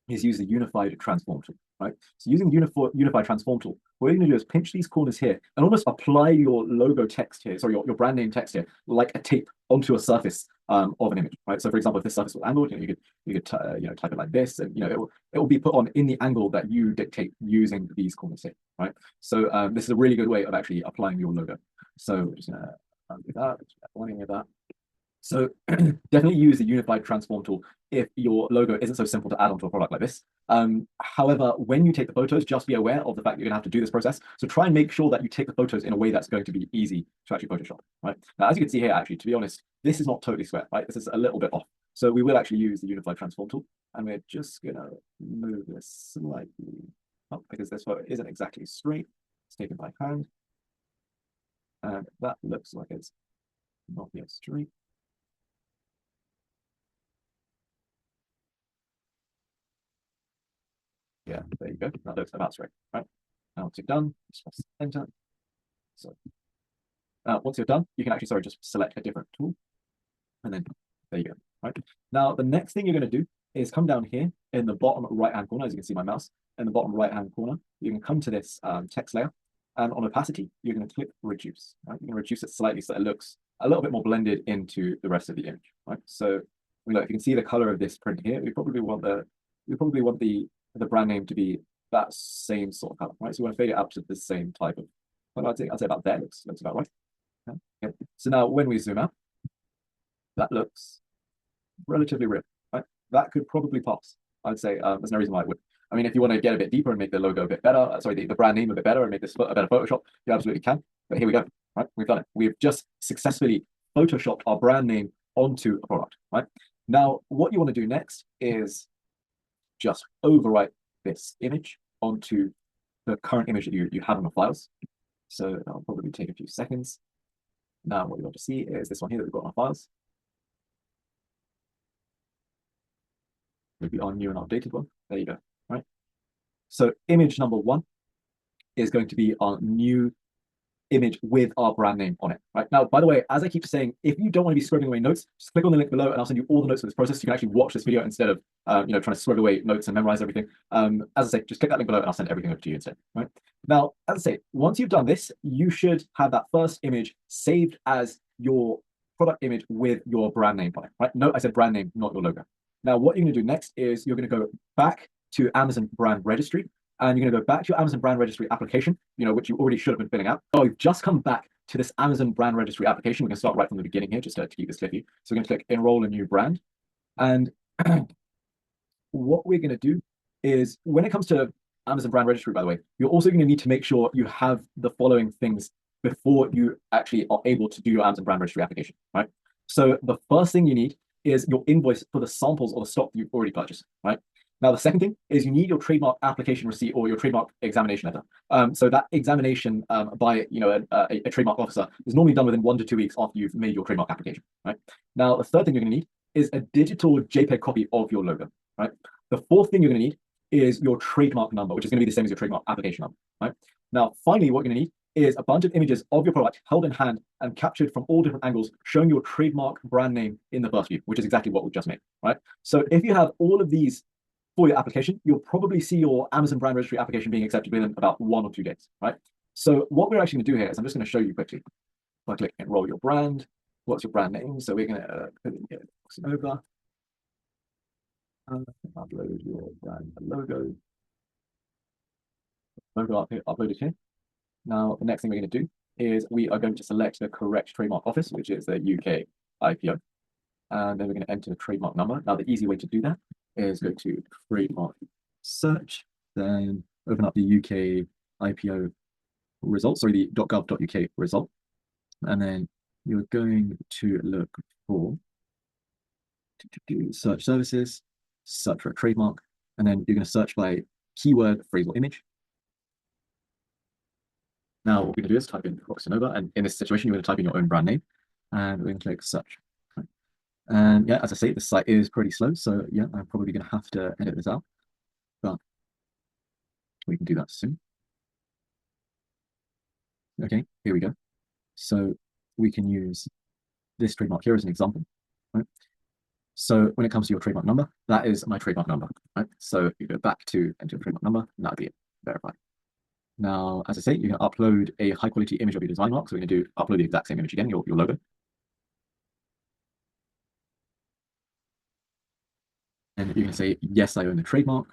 is use the unified transform tool, right? So using unified transform tool, what you're going to do is pinch these corners here and almost apply your logo text here, sorry, your brand name text here, like a tape onto a surface of an image, right? So for example, if this surface was angled, you could type it like this, and it will be put on in the angle that you dictate using these corners here, right? So this is a really good way of actually applying your logo. So we're just going to undo that, one of that. So definitely use the unified transform tool if your logo isn't so simple to add onto a product like this. However, when you take the photos, just be aware of the fact that you're gonna have to do this process. So try and make sure that you take the photos in a way that's going to be easy to actually Photoshop, right? Now, as you can see here, actually, to be honest, this is not totally square, right? This is a little bit off. So we will actually use the unified transform tool, and we're just gonna move this slightly up because this photo isn't exactly straight. It's taken by hand. And that looks like it's not yet straight. Yeah, there you go. That looks about straight, right? Now, once you're done, just press enter. So once you're done, you can actually, just select a different tool. And then there you go, right? Now, the next thing you're going to do is come down here in the bottom right-hand corner, as you can see my mouse, in the bottom right-hand corner, you can come to this text layer. And on opacity, you're going to click reduce, right? You can reduce it slightly so it looks a little bit more blended into the rest of the image, right? So look, if you can see the color of this print here, we probably want the brand name to be that same sort of color, right? So we want to fade it up to the same type of, well, I'd say about there, looks about right. Okay. So now when we zoom out, that looks relatively real, right? That could probably pass. I'd say there's no reason why it would. I mean, if you want to get a bit deeper and make the logo a bit better, the brand name a bit better and make this a better Photoshop, you absolutely can. But here we go, right? We've done it. We've just successfully Photoshopped our brand name onto a product, right? Now, what you want to do next is just overwrite this image onto the current image that you have in the files. So that'll probably take a few seconds. Now, what you want to see is this one here that we've got in our files. Maybe our new and updated one. There you go, right? So image number 1 is going to be our new image with our brand name on it, right? Now, by the way, as I keep saying, if you don't want to be scribbling away notes, just click on the link below and I'll send you all the notes for this process. You can actually watch this video instead of, trying to scribble away notes and memorize everything. As I say, just click that link below and I'll send everything over to you instead, right? Now, as I say, once you've done this, you should have that first image saved as your product image with your brand name on it, right? Note I said brand name, not your logo. Now, what you're going to do next is you're going to go back to Amazon Brand Registry, and you're going to go back to your Amazon Brand Registry application, which you already should have been filling out. So we've just come back to this Amazon Brand Registry application. We're going to start right from the beginning here, just to keep this cliffy. So we're going to click Enroll a New Brand. And what we're going to do is, when it comes to Amazon Brand Registry, by the way, you're also going to need to make sure you have the following things before you actually are able to do your Amazon brand registry application, right? So the first thing you need is your invoice for the samples of the stock you've already purchased, right? Now, the second thing is you need your trademark application receipt or your trademark examination letter. So that examination by a trademark officer is normally done within 1 to 2 weeks after you've made your trademark application, right? Now, the third thing you're going to need is a digital JPEG copy of your logo, right? The fourth thing you're going to need is your trademark number, which is going to be the same as your trademark application number, right? Now, finally, what you're going to need is a bunch of images of your product held in hand and captured from all different angles, showing your trademark brand name in the first view, which is exactly what we've just made, right? So if you have all of these for your application, you'll probably see your Amazon brand registry application being accepted within about 1 or 2 days, right? So what we're actually going to do here is I'm just going to show you quickly. If I click enroll your brand, what's your brand name? So we're going to put in here, over, upload your brand logo. Logo up here, uploaded here. Now, the next thing we're going to do is we are going to select the correct trademark office, which is the UK IPO. And then we're going to enter the trademark number. Now, the easy way to do that is go to trademark search, then open up the UK IPO result, sorry, the .gov.uk result. And then you're going to look for search services, search for a trademark, and then you're going to search by keyword, phrase, or image. Now, what we're going to do is type in Proxinova, and in this situation, you're going to type in your own brand name, and we're going to click search. And yeah, as I say, the site is pretty slow, so yeah, I'm probably going to have to edit this out, but we can do that soon. Okay, here we go. So we can use this trademark here as an example, right? So when it comes to your trademark number, that is my trademark number, right? So you go back to enter your trademark number, and that'll be it, verified. Now, as I say, you can upload a high quality image of your design mark. So we're going to do upload the exact same image again, your logo. And you can say, yes, I own the trademark.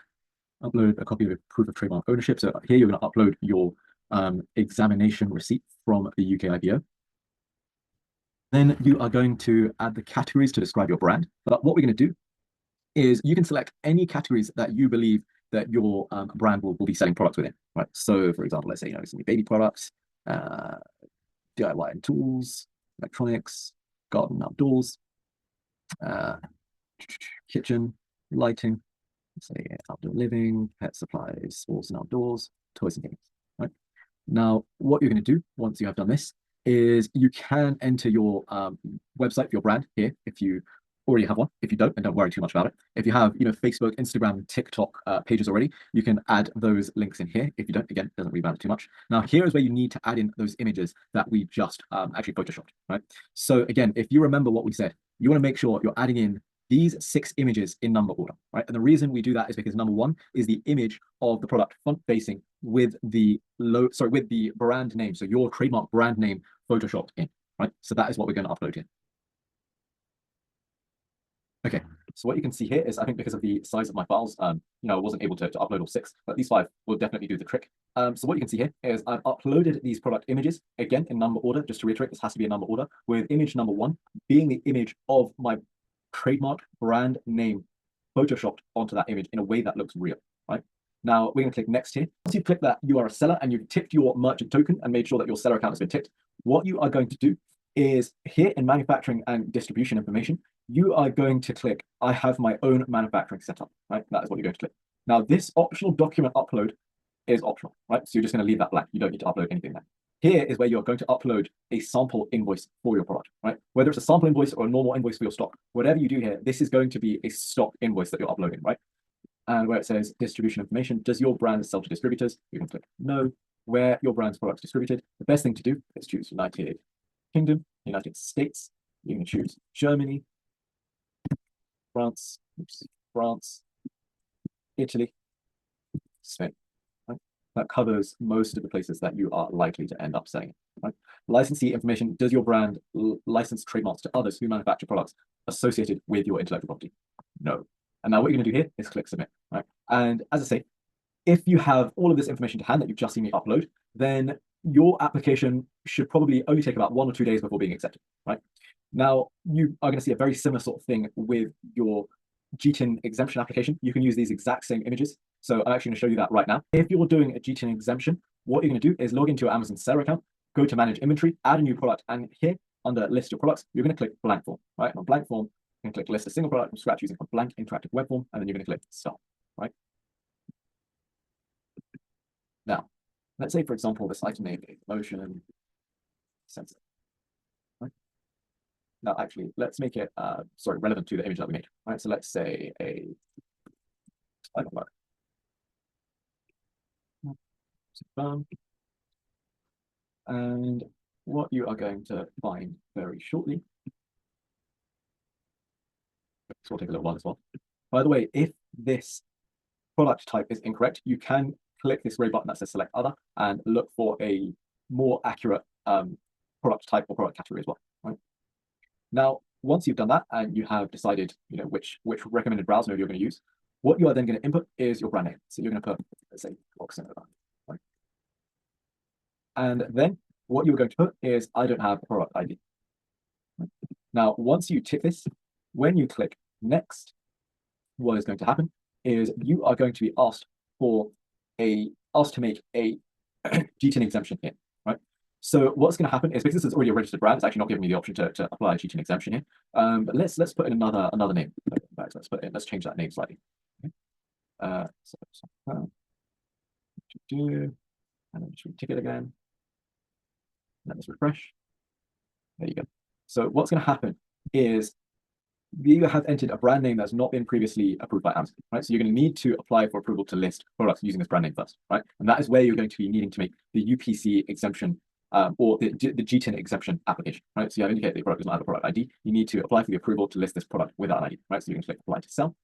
Upload a copy of a proof of trademark ownership. So here you're going to upload your examination receipt from the UK IPO. Then you are going to add the categories to describe your brand. But what we're going to do is you can select any categories that you believe that your brand will be selling products within, right? So for example, let's say, it's going to be baby products, DIY and tools, electronics, garden and outdoors, kitchen, lighting, say outdoor living, pet supplies, sports and outdoors, toys and games, right? Now, what you're going to do once you have done this is you can enter your website for your brand here if you already have one. If you don't, then don't worry too much about it. If you have, Facebook, Instagram, TikTok pages already, you can add those links in here. If you don't, again, it doesn't really matter too much. Now, here is where you need to add in those images that we just actually photoshopped, right? So again, if you remember what we said, you want to make sure you're adding in these 6 images in number order, right? And the reason we do that is because number 1 is the image of the product front facing with the with the brand name. So your trademark brand name photoshopped in, right? So that is what we're going to upload here. Okay, so what you can see here is, I think because of the size of my files, I wasn't able to upload all 6, but these 5 will definitely do the trick. So what you can see here is I've uploaded these product images, again, in number order. Just to reiterate, this has to be in number order, with image number 1 being the image of my trademark brand name photoshopped onto that image in a way that looks real, right? Now, we're going to click next here. Once you click that you are a seller and you've ticked your merchant token and made sure that your seller account has been ticked, what you are going to do is here in manufacturing and distribution information, you are going to click, I have my own manufacturing setup, right? That is what you're going to click. Now, this optional document upload is optional, right? So you're just going to leave that blank. You don't need to upload anything there. Here is where you're going to upload a sample invoice for your product, right? Whether it's a sample invoice or a normal invoice for your stock, whatever you do here, this is going to be a stock invoice that you're uploading, right? And where it says distribution information, does your brand sell to distributors? You can click no. Where your brand's products distributed, the best thing to do is choose United Kingdom, United States. You can choose Germany, France, Italy, Spain. Right? That covers most of the places that you are likely to end up selling. Right? Licensee information, does your brand license trademarks to others who manufacture products associated with your intellectual property? No. And now what you're going to do here is click submit. Right? And as I say, if you have all of this information to hand that you've just seen me upload, then your application should probably only take about 1 or 2 days before being accepted, right? Now, you are going to see a very similar sort of thing with your GTIN exemption application. You can use these exact same images. So I'm actually going to show you that right now. If you're doing a GTIN exemption, what you're going to do is log into your Amazon seller account. go to manage inventory, add a new product, and here under list your products, you're going to click blank form, right? And on blank form, you're going to click list a single product from scratch using a blank interactive web form, and then you're going to click start, right? Now, let's say, for example, this item name is motion sensor. Right? Now, actually, let's make it relevant to the image that we made. Right? So let's say a and what you are going to find very shortly. This will take a little while as well. By the way, if this product type is incorrect, you can click this gray button that says select other and look for a more accurate product type or product category as well. Right? Now, once you've done that and you have decided, which recommended browse node you're going to use, what you are then going to input is your brand name. So you're going to put, let's say, box in that. Right? And then what you're going to put is I don't have a product ID. Right? Now, once you tick this, when you click next, what is going to happen is you are going to be asked to make a GTIN exemption here, right? So what's going to happen is, because this is already a registered brand, it's actually not giving me the option to apply a GTIN exemption here. But let's put in another name. Let's change that name slightly. Okay. And then just tick it again. Let us refresh. There you go. So what's going to happen is you have entered a brand name that's not been previously approved by Amazon, right? So you're going to need to apply for approval to list products using this brand name first, right? And that is where you're going to be needing to make the UPC exemption or the GTIN exemption application, right? So you have indicated the product does not have a product ID. You need to apply for the approval to list this product without an ID, right? So you're going to click apply to sell.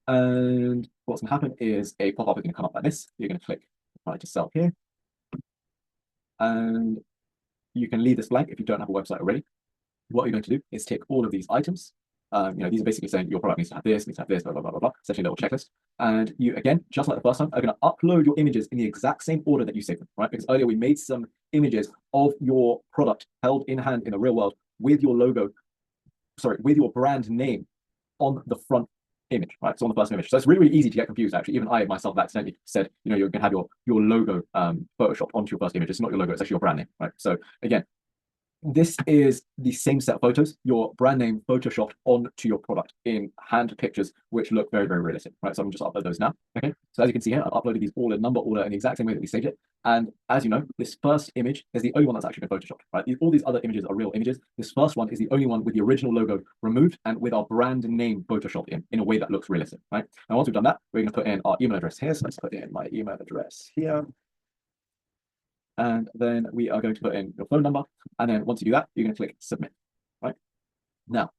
And what's going to happen is a pop-up is going to come up like this. You're going to click apply to sell here. And you can leave this blank if you don't have a website already. What you're going to do is take all of these items. These are basically saying your product needs to have this, blah, blah, blah, blah, essentially a little checklist. And you, again, just like the first time, are going to upload your images in the exact same order that you saved them, right? Because earlier we made some images of your product held in hand in the real world with your logo, with your brand name on the front image, right? So on the first image. So it's really, really easy to get confused, actually. Even I myself accidentally said, you're going to have your logo photoshopped onto your first image. It's not your logo, it's actually your brand name, right? So again, this is the same set of photos, your brand name photoshopped onto your product in hand pictures, which look very, very realistic, right? So I'm just upload those now. Okay. So as you can see here, I've uploaded these all in number order in the exact same way that we saved it. And as you know, this first image is the only one that's actually been photoshopped, right? All these other images are real images. This first one is the only one with the original logo removed and with our brand name photoshopped in a way that looks realistic, right? Now, once we've done that, we're going to put in our email address here. So let's put in my email address here. And then we are going to put in your phone number. And then once you do that, you're going to click submit, right? Now,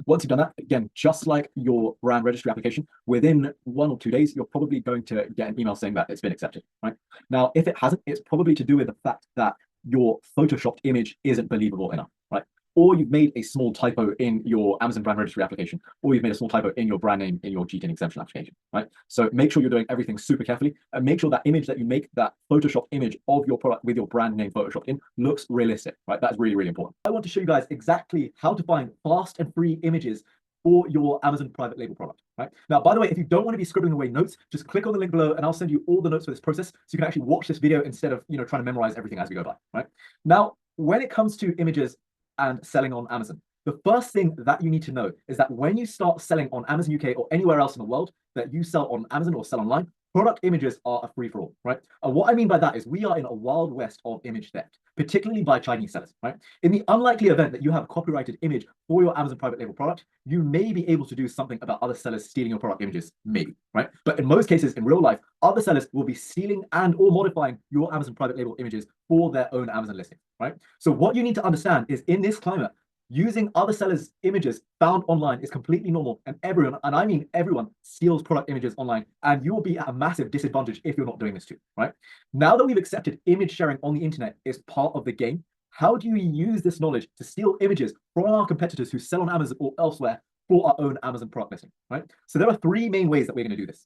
once you've done that, again, just like your brand registry application, within 1 or 2 days, you're probably going to get an email saying that it's been accepted, right? Now, if it hasn't, it's probably to do with the fact that your photoshopped image isn't believable enough, right? Or you've made a small typo in your Amazon brand registry application, or you've made a small typo in your brand name in your GTIN exemption application, right? So make sure you're doing everything super carefully and make sure that image that you make, that Photoshop image of your product with your brand name photoshopped in, looks realistic, right? That's really, really important. I want to show you guys exactly how to find fast and free images for your Amazon private label product, right? Now, by the way, if you don't want to be scribbling away notes, just click on the link below and I'll send you all the notes for this process so you can actually watch this video instead of, trying to memorize everything as we go by, right? Now, when it comes to images and selling on Amazon, the first thing that you need to know is that when you start selling on Amazon UK or anywhere else in the world that you sell on Amazon or sell online, product images are a free-for-all, right? And what I mean by that is we are in a wild west of image theft, particularly by Chinese sellers, right? In the unlikely event that you have a copyrighted image for your Amazon private label product, you may be able to do something about other sellers stealing your product images, maybe, right? But in most cases, in real life, other sellers will be stealing and or modifying your Amazon private label images for their own Amazon listing, right? So what you need to understand is in this climate, using other sellers' images found online is completely normal, and everyone, and I mean everyone, steals product images online, and you will be at a massive disadvantage if you're not doing this too, right? Now that we've accepted image sharing on the internet is part of the game, how do you use this knowledge to steal images from our competitors who sell on Amazon or elsewhere for our own Amazon product listing, right? So there are 3 main ways that we're going to do this.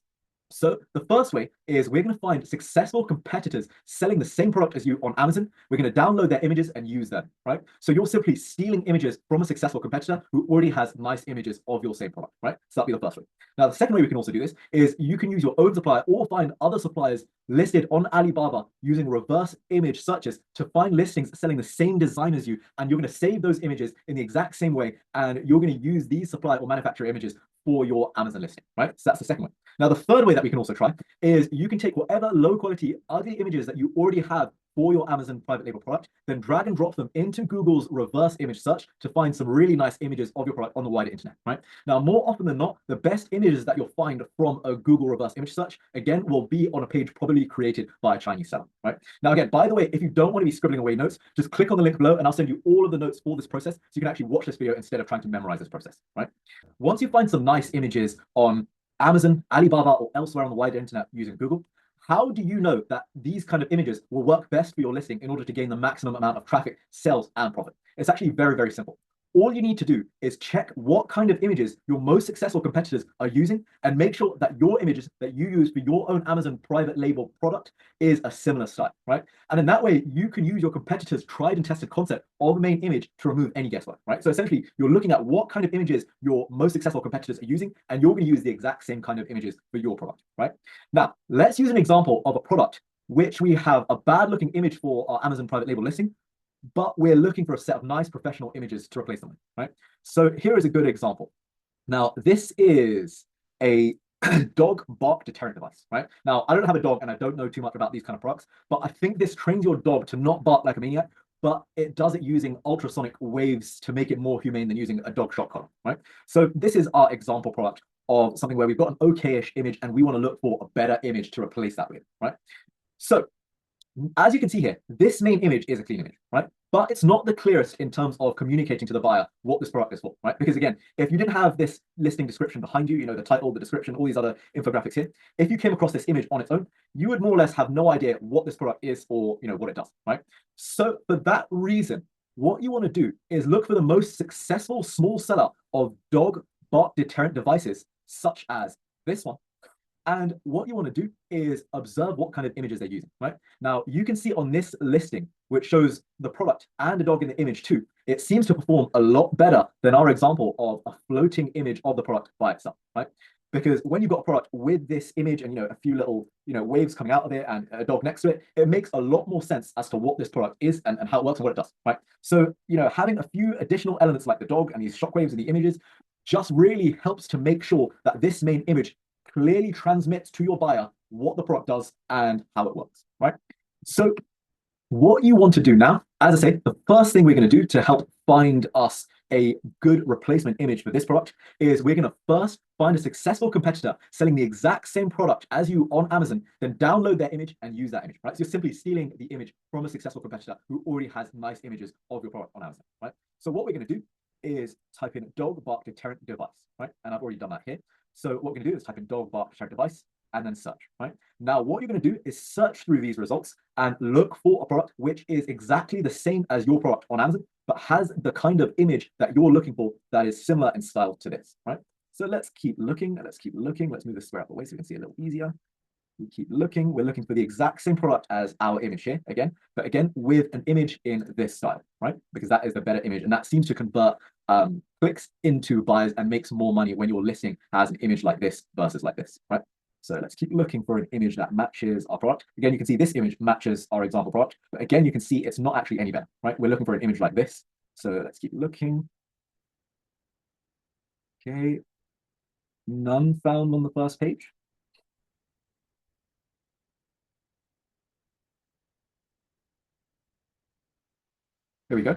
So the first way is we're going to find successful competitors selling the same product as you on Amazon. We're going to download their images and use them, right? So you're simply stealing images from a successful competitor who already has nice images of your same product, right? So that'll be the first way. Now, the second way we can also do this is you can use your own supplier or find other suppliers listed on Alibaba using reverse image searches to find listings selling the same design as you. And you're going to save those images in the exact same way. And you're going to use these supplier or manufacturer images for your Amazon listing, right? So that's the second way. Now, the third way that we can also try is you can take whatever low quality, ugly images that you already have for your Amazon private label product, then drag and drop them into Google's reverse image search to find some really nice images of your product on the wider internet, right? Now, more often than not, the best images that you'll find from a Google reverse image search, again, will be on a page probably created by a Chinese seller, right? Now, again, by the way, if you don't want to be scribbling away notes, just click on the link below and I'll send you all of the notes for this process so you can actually watch this video instead of trying to memorize this process, right? Once you find some nice images on Amazon, Alibaba, or elsewhere on the wider internet using Google, how do you know that these kind of images will work best for your listing in order to gain the maximum amount of traffic, sales, and profit? It's actually very, very simple. All you need to do is check what kind of images your most successful competitors are using and make sure that your images that you use for your own Amazon private label product is a similar style, right? And in that way, you can use your competitors' tried and tested concept of a main image to remove any guesswork, right? So essentially, you're looking at what kind of images your most successful competitors are using, and you're going to use the exact same kind of images for your product, right? Now, let's use an example of a product which we have a bad looking image for our Amazon private label listing, but we're looking for a set of nice professional images to replace them with, right? So here is a good example. Now, this is a dog bark deterrent device, right? Now, I don't have a dog and I don't know too much about these kind of products, but I think this trains your dog to not bark like a maniac, but it does it using ultrasonic waves to make it more humane than using a dog shock collar, right? So this is our example product of something where we've got an okay-ish image and we want to look for a better image to replace that with, right? So as you can see here, this main image is a clean image, right? But it's not the clearest in terms of communicating to the buyer what this product is for, right? Because again, if you didn't have this listing description behind you, you know, the title, the description, all these other infographics here, if you came across this image on its own, you would more or less have no idea what this product is or, you know, what it does, right? So for that reason, what you want to do is look for the most successful small seller of dog bark deterrent devices, such as this one. And what you want to do is observe what kind of images they're using, right? Now, you can see on this listing, which shows the product and the dog in the image too, it seems to perform a lot better than our example of a floating image of the product by itself, right? Because when you've got a product with this image and, you know, a few little, you know, waves coming out of it and a dog next to it, it makes a lot more sense as to what this product is and how it works and what it does, right? So, you know, having a few additional elements like the dog and these shockwaves and the images just really helps to make sure that this main image clearly transmits to your buyer what the product does and how it works, right? So what you want to do now, as I say, the first thing we're going to do to help find us a good replacement image for this product is we're going to first find a successful competitor selling the exact same product as you on Amazon, then download their image and use that image, right? So you're simply stealing the image from a successful competitor who already has nice images of your product on Amazon, right? So what we're going to do is type in dog bark deterrent device, right? And I've already done that here. So what we're going to do is type in dog bark deterrent device and then search, right? Now, what you're going to do is search through these results and look for a product which is exactly the same as your product on Amazon, but has the kind of image that you're looking for that is similar in style to this, right? So let's keep looking. Let's keep looking. Let's move this square out of the way so we can see a little easier. We keep looking. We're looking for the exact same product as our image here again, but again, with an image in this style, right? Because that is the better image. And that seems to convert clicks into buyers and makes more money when your listing has an image like this versus like this, right? So let's keep looking for an image that matches our product. Again, you can see this image matches our example product, but again, you can see it's not actually any better, right? We're looking for an image like this. So let's keep looking. Okay. None found on the first page. Here we go.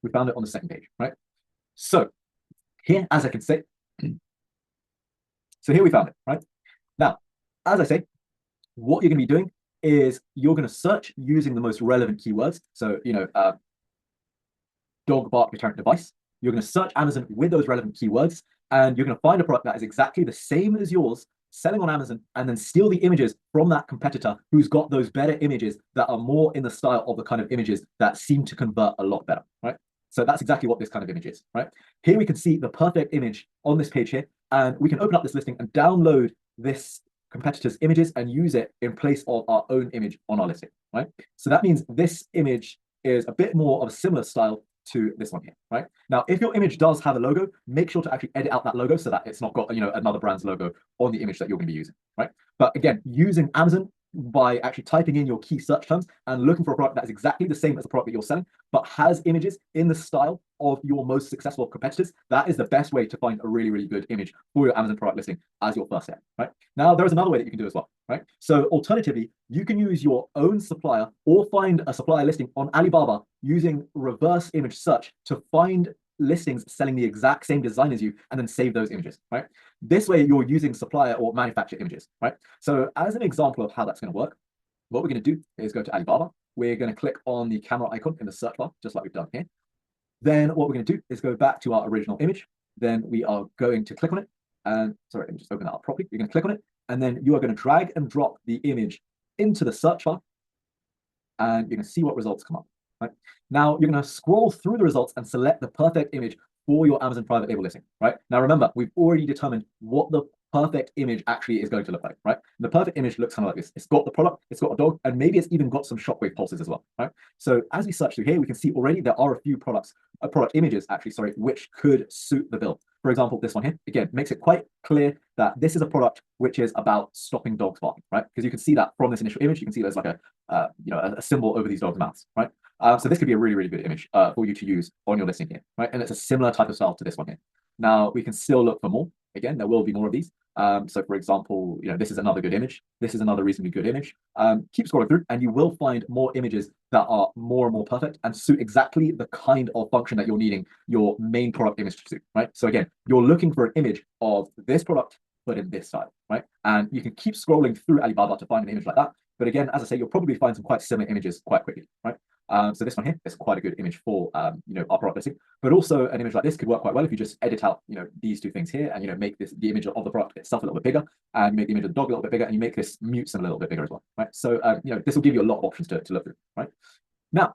We found it on the second page, right? So here, as I can say, so here we found it, right? Now, as I say, what you're going to be doing is you're going to search using the most relevant keywords. So, you know, dog bark deterrent device. You're going to search Amazon with those relevant keywords, and you're going to find a product that is exactly the same as yours, selling on Amazon, and then steal the images from that competitor who's got those better images that are more in the style of the kind of images that seem to convert a lot better, right? So that's exactly what this kind of image is, right? Here we can see the perfect image on this page here, and we can open up this listing and download this competitors' images and use it in place of our own image on our listing, right? So that means this image is a bit more of a similar style to this one here, right? Now, if your image does have a logo, make sure to actually edit out that logo so that it's not got, another brand's logo on the image that you're going to be using, right? But again, using Amazon by actually typing in your key search terms and looking for a product that is exactly the same as the product that you're selling, but has images in the style of your most successful competitors, that is the best way to find a really, really good image for your Amazon product listing as your first step, right? Now, there is another way that you can do as well, right? So alternatively, you can use your own supplier or find a supplier listing on Alibaba using reverse image search to find listings selling the exact same design as you and then save those images, right? This way you're using supplier or manufacturer images, right? So as an example of how that's going to work, what we're going to do is go to Alibaba. We're going to click on the camera icon in the search bar, just like we've done here. Then what we're going to do is go back to our original image. Then we are going to click on it. And sorry, let me just open that up properly. You're going to click on it. And then you are going to drag and drop the image into the search bar. And you're going to see what results come up. Right? Now you're going to scroll through the results and select the perfect image for your Amazon private label listing, right? Now remember, we've already determined what the perfect image actually is going to look like, right? The perfect image looks kind of like this. It's got the product, it's got a dog, and maybe it's even got some shockwave pulses as well, right? So as we search through here, we can see already there are a few product images actually, sorry, which could suit the bill. For example, this one here, again, makes it quite clear that this is a product which is about stopping dogs barking, right? Because you can see that from this initial image, you can see there's like a symbol over these dogs' mouths, right? So this could be a really, really good image for you to use on your listing here, right? And it's a similar type of style to this one here. Now we can still look for more. Again, there will be more of these. So for example, this is another good image. This is another reasonably good image. Keep scrolling through and you will find more images that are more and more perfect and suit exactly the kind of function that you're needing your main product image to suit, right? So again, you're looking for an image of this product, but in this style, right? And you can keep scrolling through Alibaba to find an image like that. But again, as I say, you'll probably find some quite similar images quite quickly, right? So this one here is quite a good image for our product listing, but also an image like this could work quite well if you just edit out these two things here and make this the image of the product itself a little bit bigger and make the image of the dog a little bit bigger and you make this mute a little bit bigger as well, right? So this will give you a lot of options to look through, right? Now,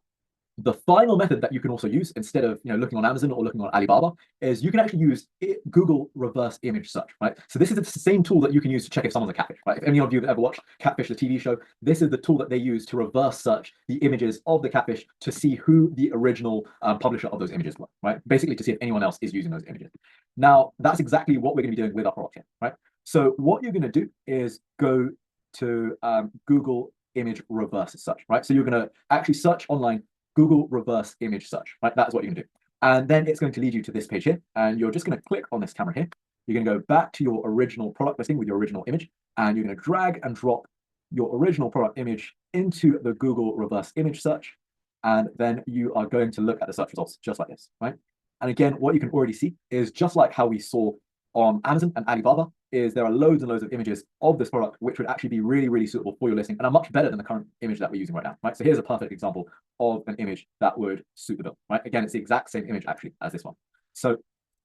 the final method that you can also use instead of looking on Amazon or looking on Alibaba is you can actually use Google reverse image search, right? So this is the same tool that you can use to check if someone's a catfish, right? If any of you have ever watched Catfish, the TV show, this is the tool that they use to reverse search the images of the catfish to see who the original publisher of those images were, right? Basically to see if anyone else is using those images. Now, that's exactly what we're going to be doing with our product here, right? So what you're going to do is go to Google image reverse search, right? So you're going to actually search online Google reverse image search, right? That's what you're gonna do. And then it's going to lead you to this page here. And you're just gonna click on this camera here. You're gonna go back to your original product listing with your original image. And you're gonna drag and drop your original product image into the Google reverse image search. And then you are going to look at the search results just like this, right? And again, what you can already see is just like how we saw on Amazon and Alibaba, is there are loads and loads of images of this product which would actually be really, really suitable for your listing and are much better than the current image that we're using right now, right? So here's a perfect example of an image that would suit the bill, right? Again, it's the exact same image actually as this one. So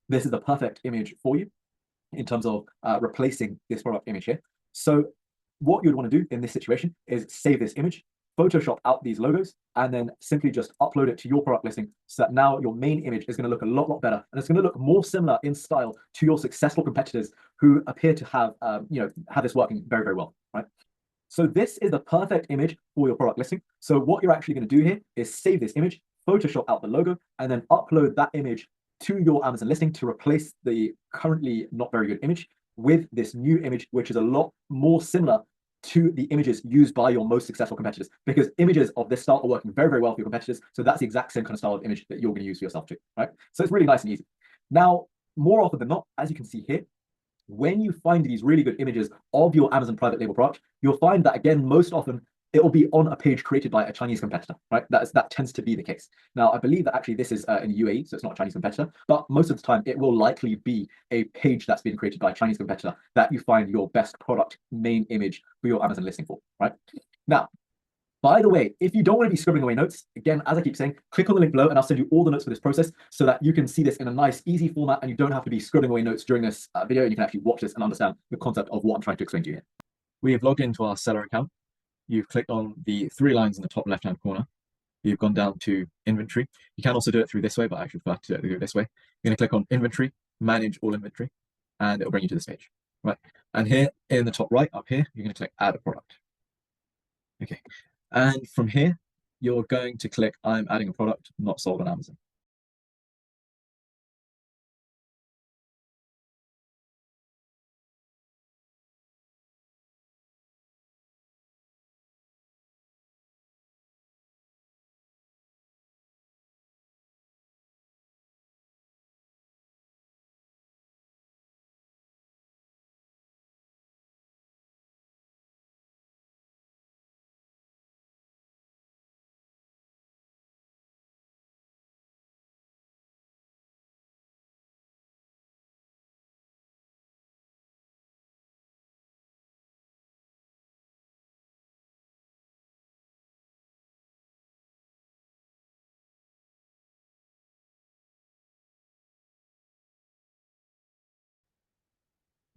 this is the perfect image for you in terms of replacing this product image here. So what you'd want to do in this situation is save this image, Photoshop out these logos, and then simply just upload it to your product listing so that now your main image is going to look a lot better. And it's going to look more similar in style to your successful competitors who appear to have, have this working very, very well, right? So this is the perfect image for your product listing. So what you're actually going to do here is save this image, Photoshop out the logo, and then upload that image to your Amazon listing to replace the currently not very good image with this new image, which is a lot more similar to the images used by your most successful competitors, because images of this style are working very, very well for your competitors. So that's the exact same kind of style of image that you're going to use for yourself too, right? So it's really nice and easy. Now, more often than not, as you can see here, when you find these really good images of your Amazon private label product, you'll find that again, most often it will be on a page created by a Chinese competitor, right? That tends to be the case. Now, I believe that actually this is in UAE, so it's not a Chinese competitor, but most of the time it will likely be a page that's been created by a Chinese competitor that you find your best product main image for your Amazon listing for, right? Now, by the way, if you don't want to be scribbling away notes, again, as I keep saying, click on the link below and I'll send you all the notes for this process so that you can see this in a nice, easy format and you don't have to be scribbling away notes during this video and you can actually watch this and understand the concept of what I'm trying to explain to you here. We have logged into our seller account. You've clicked on the 3 lines in the top left-hand corner. You've gone down to inventory. You can also do it through this way, but I actually prefer to do it this way. You're going to click on inventory, manage all inventory, and it'll bring you to this page. right? And here in the top right, up here, you're going to click add a product. Okay. And from here, you're going to click I'm adding a product not sold on Amazon.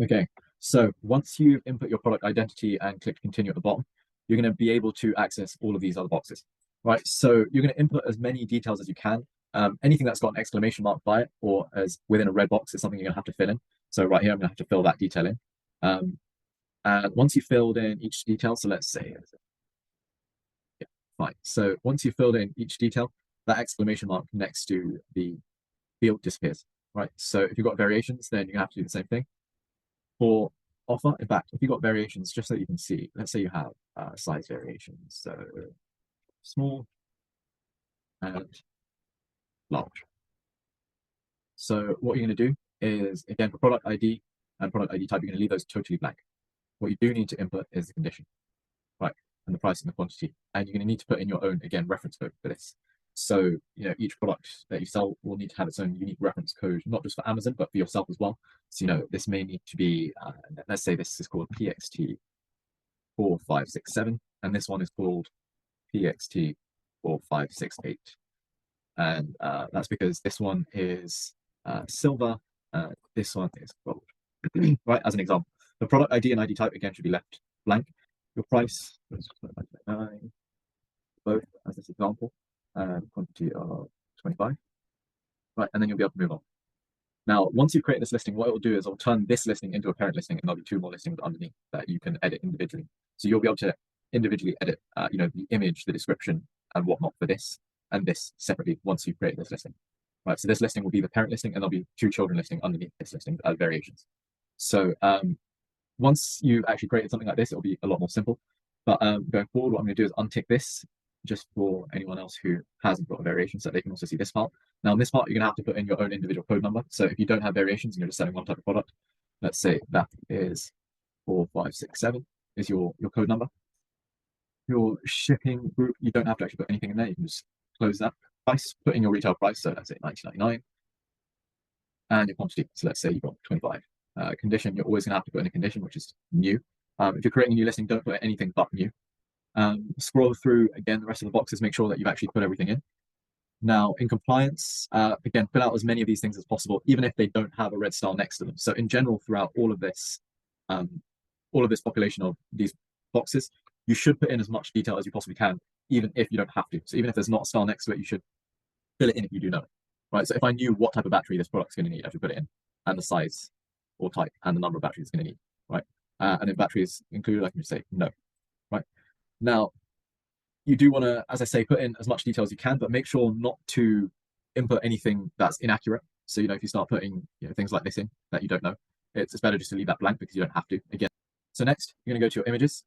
Okay, so once you input your product identity and click continue at the bottom, you're going to be able to access all of these other boxes, right? So you're going to input as many details as you can. Anything that's got an exclamation mark by it or as within a red box is something you're going to have to fill in. So right here, I'm going to have to fill that detail in. And once you've filled in each detail, so let's say, yeah, fine. So once you've filled in each detail, that exclamation mark next to the field disappears, right? So if you've got variations, then you have to do the same thing. For offer, in fact, if you've got variations, just so you can see, let's say you have size variations, so small and large. So what you're going to do is, again, for product ID and product ID type, you're going to leave those totally blank. What you do need to input is the condition, right, and the price and the quantity, and you're going to need to put in your own, again, reference code for this. So, each product that you sell will need to have its own unique reference code, not just for Amazon, but for yourself as well. So, this may need to be, let's say this is called PXT 4567, and this one is called PXT 4568. And that's because this one is silver, this one is gold. Right, as an example. The product ID and ID type, again, should be left blank. Your price, both as this example, quantity of 25. Right, and then you'll be able to move on. Now, once you create this listing, what it will do is it'll turn this listing into a parent listing, and there'll be two more listings underneath that you can edit individually. So you'll be able to individually edit, the image, the description, and whatnot for this and this separately once you create this listing. Right, so this listing will be the parent listing, and there'll be two children listing underneath this listing as variations. So once you've actually created something like this, it'll be a lot more simple. But going forward, what I'm going to do is untick this just for anyone else who hasn't got a variation, so they can also see this part. Now, in this part, you're going to have to put in your own individual code number. So if you don't have variations and you're just selling one type of product, let's say that is 4567 is your code number. Your shipping group, you don't have to actually put anything in there. You can just close that price, put in your retail price. So let's say 19.99, and your quantity. So let's say you've got 25. Condition, you're always going to have to put in a condition, which is new. If you're creating a new listing, don't put anything but new. Scroll through again the rest of the boxes, make sure that you've actually put everything in. Now, in compliance, again, fill out as many of these things as possible, even if they don't have a red star next to them. So in general, throughout all of this population of these boxes, you should put in as much detail as you possibly can, even if you don't have to. So even if there's not a star next to it, you should fill it in if you do know it, right? So if I knew what type of battery this product's going to need, I should put it in, and the size or type and the number of batteries it's going to need, right? And if batteries included, I can just say no, right? Now, you do want to, as I say, put in as much detail as you can, but make sure not to input anything that's inaccurate. So, if you start putting things like this in that you don't know, it's better just to leave that blank because you don't have to again. So next, you're going to go to your images.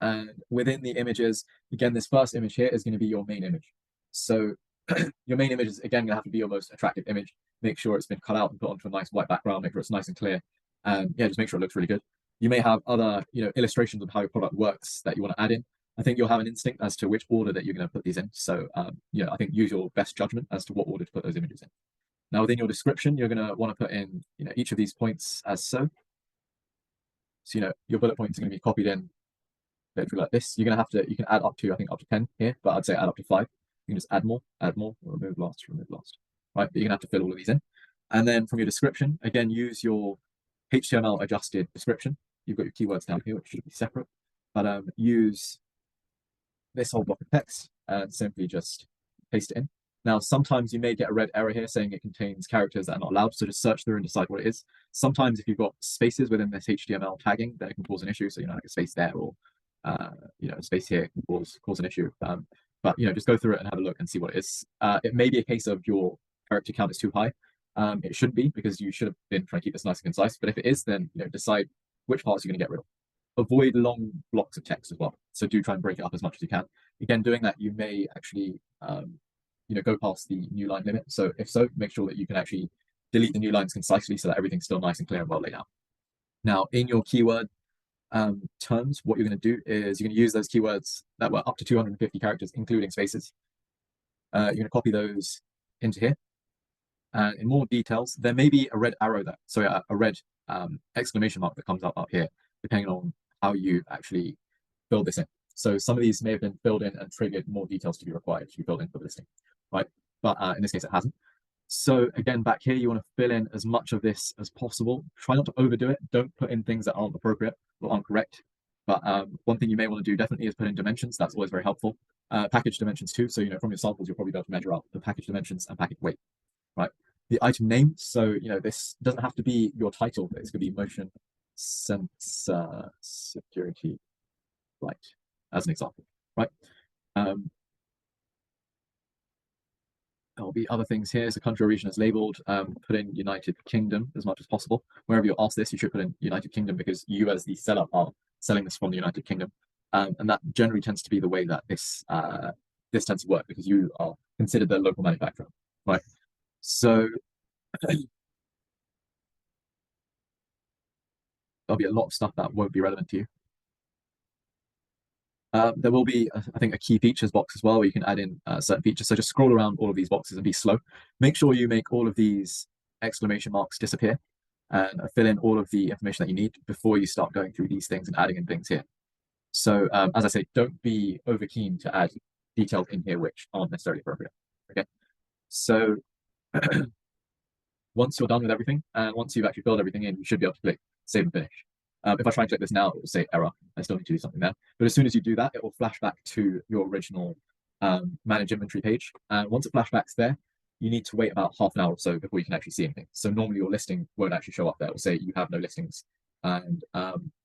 And within the images, again, this first image here is going to be your main image. So your main image is, again, going to have to be your most attractive image. Make sure it's been cut out and put onto a nice white background. Make sure it's nice and clear. And yeah, just make sure it looks really good. You may have other, illustrations of how your product works that you want to add in. I think you'll have an instinct as to which order that you're going to put these in. So, I think use your best judgment as to what order to put those images in. Now, within your description, you're going to want to put in, each of these points as so. So, your bullet points are going to be copied in literally like this. You're going to have to, you can add up to, I think, up to 10 here, but I'd say add up to 5. You can just add more, remove last, right? But you're going to have to fill all of these in. And then from your description, again, use your HTML adjusted description. You've got your keywords down here, which should be separate, but use this whole block of text and simply just paste it in. Now, sometimes you may get a red error here saying it contains characters that are not allowed, so just search through and decide what it is. Sometimes if you've got spaces within this HTML tagging, that can cause an issue. So, like a space there or, a space here can cause an issue. But, just go through it and have a look and see what it is. It may be a case of your character count is too high. It shouldn't be, because you should have been trying to keep this nice and concise. But if it is, then, decide which parts you're going to get rid of. Avoid long blocks of text as well. So do try and break it up as much as you can. Again, doing that, you may actually, go past the new line limit. So if so, make sure that you can actually delete the new lines concisely so that everything's still nice and clear and well laid out. Now, in your keyword terms, what you're going to do is you're going to use those keywords that were up to 250 characters, including spaces. You're going to copy those into here. And in more details, there may be a red arrow a red exclamation mark that comes up here, depending on how you actually build this in. So some of these may have been filled in and triggered more details to be required to be filled in for the listing, right? But in this case, it hasn't. So again, back here, you want to fill in as much of this as possible. Try not to overdo it. Don't put in things that aren't appropriate or aren't correct. But one thing you may want to do definitely is put in dimensions. That's always very helpful. Package dimensions too. So, from your samples, you'll probably be able to measure out the package dimensions and package weight, right? The item name. So, this doesn't have to be your title. This could be motion sensor security light, as an example, right? There'll be other things here. So country or region is labeled. Put in United Kingdom as much as possible. Wherever you're asked this, you should put in United Kingdom, because you as the seller are selling this from the United Kingdom. And that generally tends to be the way that this tends to work, because you are considered the local manufacturer, right? So there'll be a lot of stuff that won't be relevant to you. There will be, I think, a key features box as well, where you can add in certain features. So just scroll around all of these boxes and be slow. Make sure you make all of these exclamation marks disappear and fill in all of the information that you need before you start going through these things and adding in things here. So as I say, don't be over keen to add details in here which aren't necessarily appropriate. Okay. So once you're done with everything, and once you've actually filled everything in, you should be able to click Save and Finish. If I try and click this now, it will say error. I still need to do something there. But as soon as you do that, it will flash back to your original manage inventory page. And once it flashbacks there, you need to wait about half an hour or so before you can actually see anything. So normally your listing won't actually show up there. It will say you have no listings. And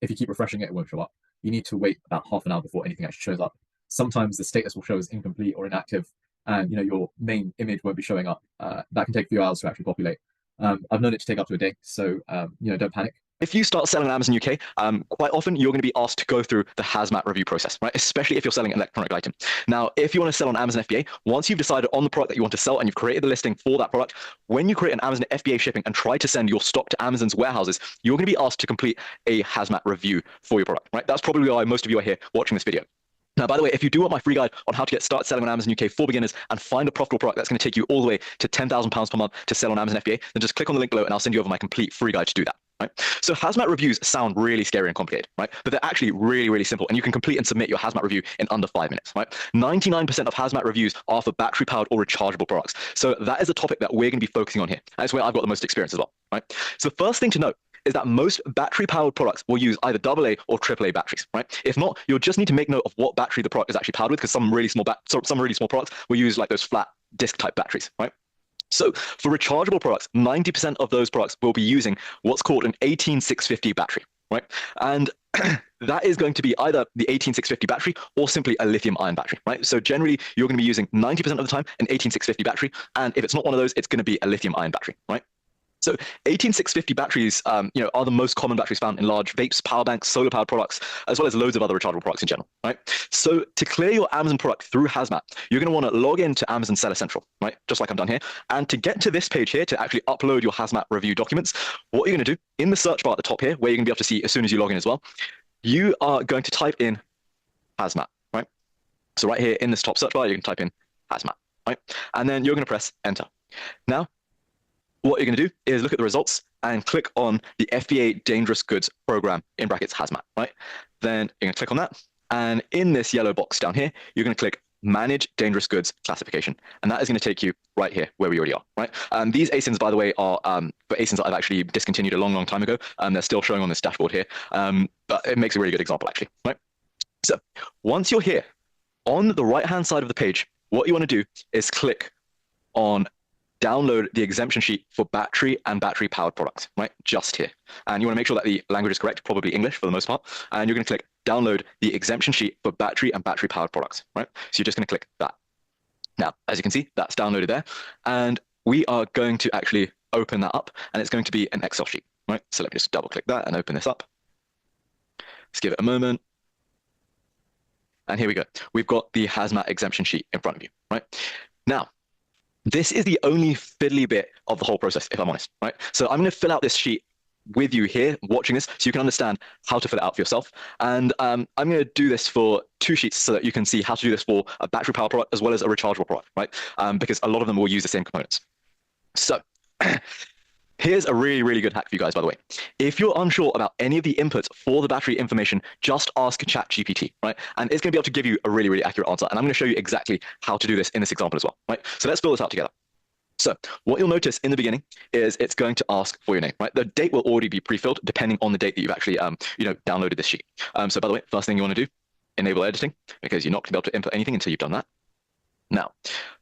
if you keep refreshing it, it won't show up. You need to wait about half an hour before anything actually shows up. Sometimes the status will show as incomplete or inactive, and your main image won't be showing up. That can take a few hours to actually populate. I've known it to take up to a day. So don't panic. If you start selling on Amazon UK, quite often you're going to be asked to go through the Hazmat review process, right? Especially if you're selling an electronic item. Now, if you want to sell on Amazon FBA, once you've decided on the product that you want to sell and you've created the listing for that product, when you create an Amazon FBA shipping and try to send your stock to Amazon's warehouses, you're going to be asked to complete a Hazmat review for your product, right? That's probably why most of you are here watching this video. Now, by the way, if you do want my free guide on how to get started selling on Amazon UK for beginners and find a profitable product that's going to take you all the way to £10,000 per month to sell on Amazon FBA, then just click on the link below and I'll send you over my complete free guide to do that. Right? So Hazmat reviews sound really scary and complicated, right? But they're actually really, really simple, and you can complete and submit your Hazmat review in under 5 minutes, right? 99% of Hazmat reviews are for battery-powered or rechargeable products. So that is a topic that we're going to be focusing on here. That's where I've got the most experience as well, right? So the first thing to note is that most battery-powered products will use either AA or AAA batteries, right? If not, you'll just need to make note of what battery the product is actually powered with, because some really small products will use like those flat disk-type batteries, right? So for rechargeable products, 90% of those products will be using what's called an 18650 battery, right? And that is going to be either the 18650 battery or simply a lithium-ion battery, right? So generally, you're going to be using 90% of the time an 18650 battery, and if it's not one of those, it's going to be a lithium-ion battery, right? So 18650 batteries, are the most common batteries found in large vapes, power banks, solar-powered products, as well as loads of other rechargeable products in general, right? So to clear your Amazon product through Hazmat, you're going to want to log into Amazon Seller Central, right? Just like I've done here. And to get to this page here, to actually upload your Hazmat review documents, what you're going to do in the search bar at the top here, where you're going to be able to see as soon as you log in as well, you are going to type in Hazmat, right? So right here in this top search bar, you can type in Hazmat, right? And then you're going to press enter. Now, what you're going to do is look at the results and click on the FBA Dangerous Goods Program, in brackets Hazmat, right? Then you're going to click on that. And in this yellow box down here, you're going to click Manage Dangerous Goods Classification. And that is going to take you right here where we already are, right? These ASINs, by the way, are for ASINs that I've actually discontinued a long, long time ago. They're still showing on this dashboard here. But it makes a really good example, actually, right? So once you're here, on the right-hand side of the page, what you want to do is click on download the exemption sheet for battery and battery powered products, right? Just here. And you want to make sure that the language is correct, probably English for the most part. And you're going to click download the exemption sheet for battery and battery powered products, right? So you're just going to click that. Now, as you can see, that's downloaded there. And we are going to actually open that up, and it's going to be an Excel sheet, right? So let me just double click that and open this up. Let's give it a moment. And here we go. We've got the Hazmat exemption sheet in front of you, right? Now, this is the only fiddly bit of the whole process, if I'm honest, right? So I'm going to fill out this sheet with you here, watching this, so you can understand how to fill it out for yourself. And I'm going to do this for 2 sheets so that you can see how to do this for a battery power product as well as a rechargeable product, right? Because a lot of them will use the same components. So here's a really, really good hack for you guys, by the way. If you're unsure about any of the inputs for the battery information, just ask ChatGPT, right? And it's going to be able to give you a really, really accurate answer. And I'm going to show you exactly how to do this in this example as well, right? So let's fill this out together. So what you'll notice in the beginning is it's going to ask for your name, right? The date will already be pre-filled depending on the date that you've actually, downloaded this sheet. So by the way, first thing you want to do, enable editing, because you're not going to be able to input anything until you've done that. Now,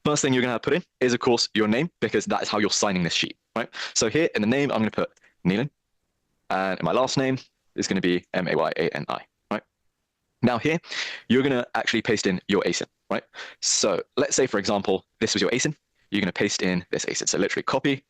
first thing you're going to have to put in is, of course, your name, because that is how you're signing this sheet, right? So here in the name, I'm going to put Neelan, and in my last name is going to be Mayani, right? Now here, you're going to actually paste in your ASIN, right? So let's say, for example, this was your ASIN. You're going to paste in this ASIN. So literally copy,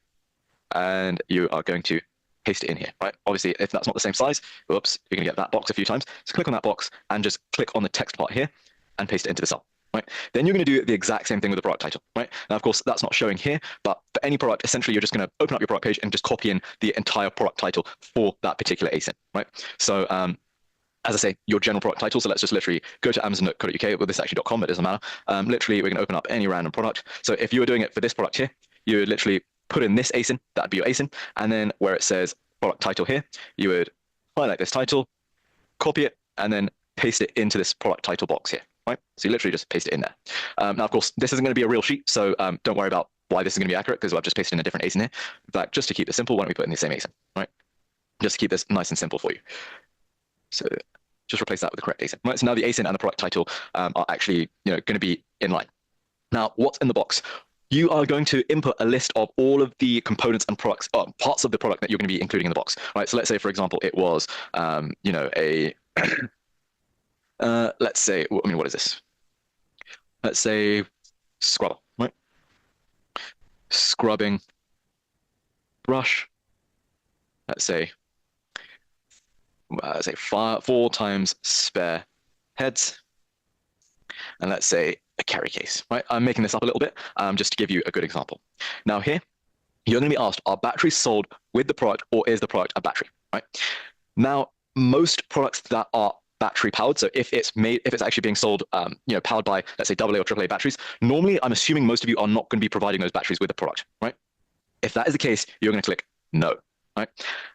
and you are going to paste it in here, right? Obviously, if that's not the same size, whoops, you're going to get that box a few times. So click on that box and just click on the text part here and paste it into the cell, right? Then you're going to do the exact same thing with the product title, right? Now, of course, that's not showing here, but for any product, essentially, you're just going to open up your product page and just copy in the entire product title for that particular ASIN, right? So, as I say, your general product title. So let's just literally go to amazon.co.uk. Well, this is actually .com, but it doesn't matter. Literally, we're going to open up any random product. So if you were doing it for this product here, you would literally put in this ASIN. That'd be your ASIN. And then where it says product title here, you would highlight this title, copy it, and then paste it into this product title box here, right? So you literally just paste it in there. Now, of course, this isn't going to be a real sheet, so don't worry about why this is going to be accurate, because I've just pasted in a different ASIN here. In fact, just to keep it simple, why don't we put in the same ASIN, right? Just to keep this nice and simple for you. So just replace that with the correct ASIN, right? So now the ASIN and the product title are actually going to be in line. Now, what's in the box? You are going to input a list of all of the components and products, parts of the product that you're going to be including in the box, right? So let's say, for example, it was, let's say, what is this? Let's say scrubber, right? Scrubbing brush. Let's say 4 times spare heads, and let's say a carry case, right? I'm making this up a little bit just to give you a good example. Now here, you're going to be asked, are batteries sold with the product, or is the product a battery, right? Now, most products that are battery powered, so if it's actually being sold, powered by, let's say, AA or AAA batteries, normally I'm assuming most of you are not going to be providing those batteries with the product, right? If that is the case, you're going to click no, right?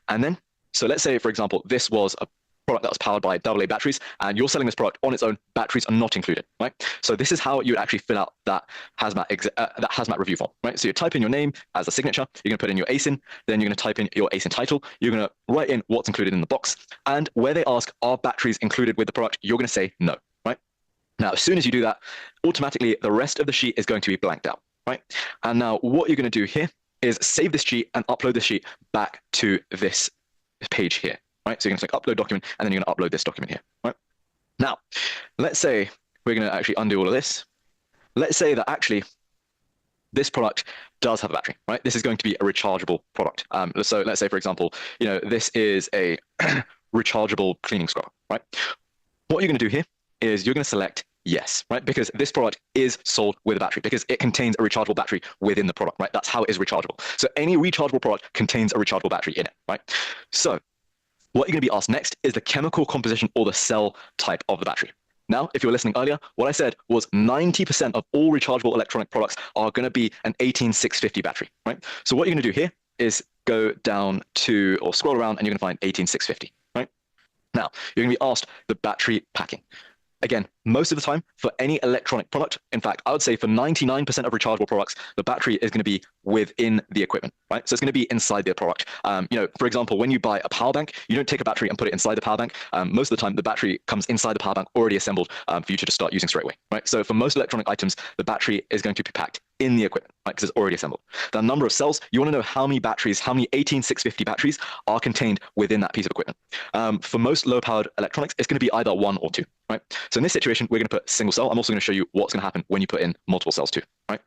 And then, so let's say, for example, this was a product that was powered by AA batteries, and you're selling this product on its own, batteries are not included, right? So this is how you would actually fill out that Hazmat review form, right? So you type in your name as a signature, you're going to put in your ASIN, then you're going to type in your ASIN title, you're going to write in what's included in the box, and where they ask, are batteries included with the product, you're going to say no, right? Now, as soon as you do that, automatically the rest of the sheet is going to be blanked out, right? And now what you're going to do here is save this sheet and upload this sheet back to this page here, right? So you're going to click upload document, and then you're going to upload this document here, right? Now, let's say we're going to actually undo all of this. Let's say that actually this product does have a battery, right? This is going to be a rechargeable product. So let's say, for example, this is a rechargeable cleaning scrubber, right? What you're going to do here is you're going to select yes, right? Because this product is sold with a battery, because it contains a rechargeable battery within the product, right? That's how it is rechargeable. So any rechargeable product contains a rechargeable battery in it, right? So what you're going to be asked next is the chemical composition or the cell type of the battery. Now, if you were listening earlier, what I said was 90% of all rechargeable electronic products are going to be an 18650 battery, right? So what you're going to do here is go down to, or scroll around, and you're going to find 18650, right? Now, you're going to be asked the battery packing. Again, most of the time for any electronic product, in fact, I would say for 99% of rechargeable products, the battery is going to be within the equipment, right? So it's going to be inside the product. For example, when you buy a power bank, you don't take a battery and put it inside the power bank. Most of the time, the battery comes inside the power bank already assembled for you to just start using straight away, right? So for most electronic items, the battery is going to be packed in the equipment, right? Because it's already assembled. The number of cells, you want to know how many batteries, how many 18650 batteries are contained within that piece of equipment. For most low-powered electronics, it's going to be either 1 or 2, right? So in this situation, we're going to put single cell. I'm also going to show you what's going to happen when you put in multiple cells too, right?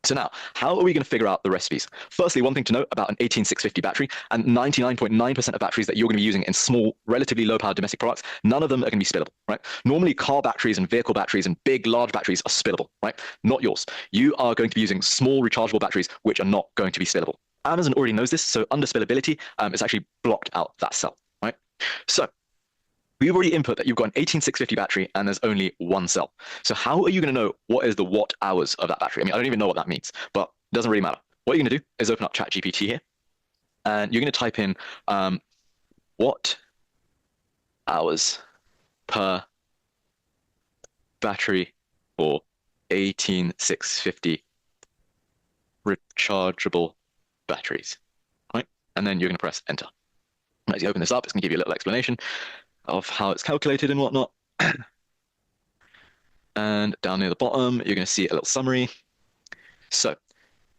So now, how are we going to figure out the recipes? Firstly, one thing to note about an 18650 battery and 99.9% of batteries that you're going to be using in small, relatively low-powered domestic products, none of them are going to be spillable, right? Normally, car batteries and vehicle batteries and big, large batteries are spillable, right? Not yours. You are going to be using small rechargeable batteries, which are not going to be spillable. Amazon already knows this, so under spillability, it's actually blocked out that cell, right? So we've already input that you've got an 18650 battery and there's only 1 cell. So how are you going to know what is the watt hours of that battery? I mean, I don't even know what that means, but it doesn't really matter. What you're going to do is open up ChatGPT here, and you're going to type in watt hours per battery for 18650 rechargeable batteries, right? And then you're going to press enter. As you open this up, it's going to give you a little explanation of how it's calculated and whatnot. And down near the bottom, you're going to see a little summary. So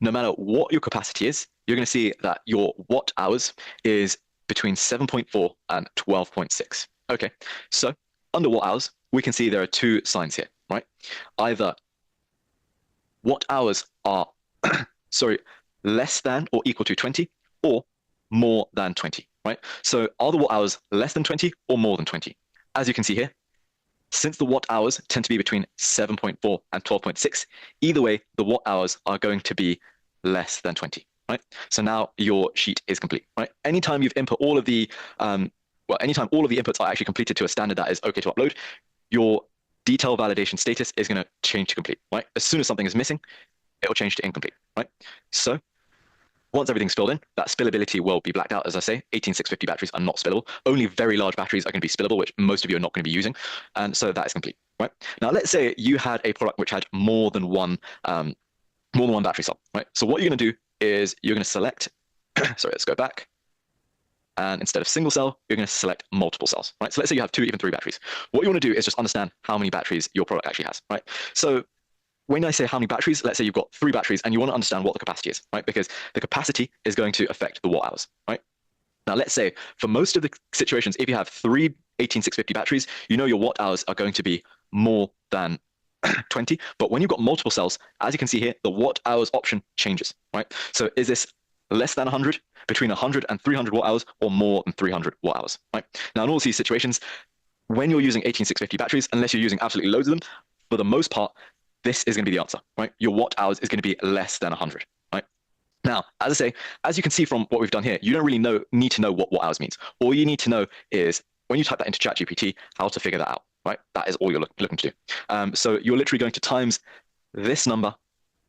no matter what your capacity is, you're going to see that your watt hours is between 7.4 and 12.6. Okay, so under watt hours, we can see there are 2 signs here, right? Either watt hours are, less than or equal to 20 or more than 20, right? So are the watt hours less than 20 or more than 20? As you can see here, since the watt hours tend to be between 7.4 and 12.6, either way, the watt hours are going to be less than 20, right? So now your sheet is complete, right? Anytime you've input all of the, anytime all of the inputs are actually completed to a standard that is okay to upload, your detail validation status is going to change to complete, right? As soon as something is missing, it will change to incomplete, right? So once everything's filled in, that spillability will be blacked out. As I say, 18650 batteries are not spillable. Only very large batteries are going to be spillable, which most of you are not going to be using. And so that is complete, right? Now, let's say you had a product which had more than one battery cell, right? So what you're going to do is you're going to select, sorry, let's go back. And instead of single cell, you're going to select multiple cells, right? So let's say you have 2, even 3 batteries. What you want to do is just understand how many batteries your product actually has, right? So when I say how many batteries, let's say you've got 3 batteries and you want to understand what the capacity is, right? Because the capacity is going to affect the watt hours, right? Now, let's say for most of the situations, if you have 3 18650 batteries, you know your watt hours are going to be more than 20. But when you've got multiple cells, as you can see here, the watt hours option changes, right? So is this less than 100, between 100 and 300 watt hours, or more than 300 watt hours, right? Now, in all these situations, when you're using 18650 batteries, unless you're using absolutely loads of them, for the most part, this is going to be the answer, right? Your watt hours is going to be less than 100, right? Now, as I say, as you can see from what we've done here, you don't really need to know what watt hours means. All you need to know is when you type that into ChatGPT, how to figure that out, right? That is all you're looking to do. So you're literally going to times this number,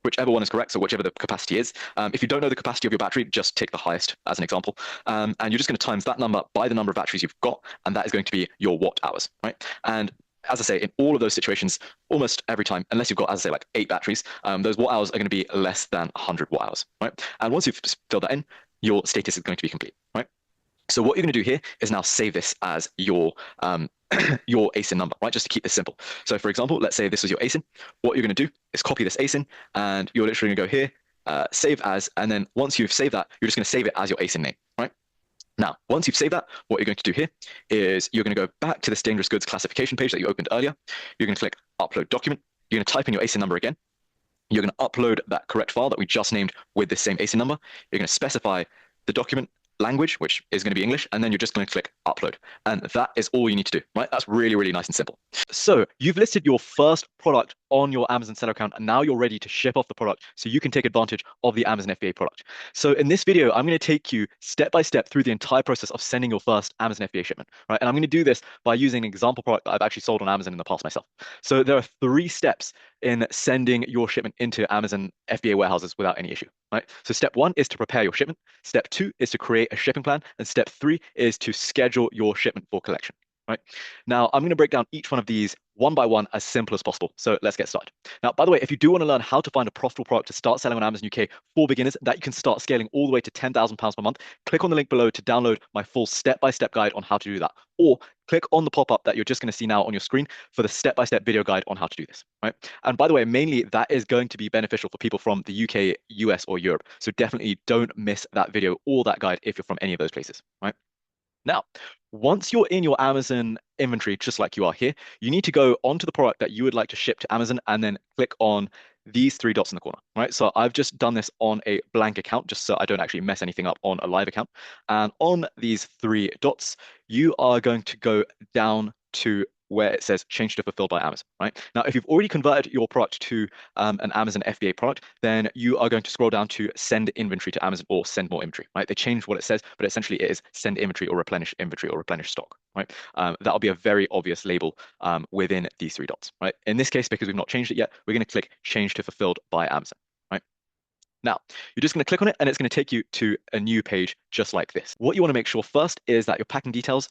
whichever one is correct, so whichever the capacity is. If you don't know the capacity of your battery, just take the highest as an example. And you're just going to times that number by the number of batteries you've got, and that is going to be your watt hours, right? And as I say, in all of those situations, almost every time, unless you've got, as I say, like 8 batteries, those watt hours are going to be less than 100 watt hours, right? And once you've filled that in, your status is going to be complete, right? So what you're going to do here is now save this as your ASIN number, right? Just to keep this simple. So for example, let's say this was your ASIN. What you're going to do is copy this ASIN, and you're literally going to go here, save as, and then once you've saved that, you're just going to save it as your ASIN name, right? Now, once you've saved that, what you're going to do here is you're going to go back to this dangerous goods classification page that you opened earlier. You're going to click upload document. You're going to type in your ASIN number again. You're going to upload that correct file that we just named with the same ASIN number. You're going to specify the document language, which is going to be English, and then you're just going to click upload. And that is all you need to do, right? That's really, really nice and simple. So you've listed your first product on your Amazon seller account, and now you're ready to ship off the product so you can take advantage of the Amazon FBA product. So in this video, I'm going to take you step by step through the entire process of sending your first Amazon FBA shipment, right? And I'm going to do this by using an example product that I've actually sold on Amazon in the past myself. So there are 3 steps in sending your shipment into Amazon FBA warehouses without any issue, right? So step 1 is to prepare your shipment. Step 2 is to create a shipping plan. And step 3 is to schedule your shipment for collection, right? Now, I'm going to break down each one of these one by one, as simple as possible. So let's get started. Now, by the way, if you do want to learn how to find a profitable product to start selling on Amazon UK for beginners that you can start scaling all the way to £10,000 per month, click on the link below to download my full step-by-step guide on how to do that. Or click on the pop-up that you're just going to see now on your screen for the step-by-step video guide on how to do this, right? And by the way, mainly that is going to be beneficial for people from the UK, US, or Europe. So definitely don't miss that video or that guide if you're from any of those places, right? Now, once you're in your Amazon inventory, just like you are here, you need to go onto the product that you would like to ship to Amazon and then click on these three dots in the corner, right? So I've just done this on a blank account, just so I don't actually mess anything up on a live account. And on these three dots, you are going to go down to where it says change to fulfilled by Amazon, right? Now, if you've already converted your product to an Amazon FBA product, then you are going to scroll down to send inventory to Amazon or send more inventory, right? They changed what it says, but essentially it is send inventory or replenish inventory or replenish stock, right? That'll be a very obvious label within these three dots, right? In this case, because we've not changed it yet, we're going to click change to fulfilled by Amazon, right? Now, you're just going to click on it and it's going to take you to a new page just like this. What you want to make sure first is that your packing details,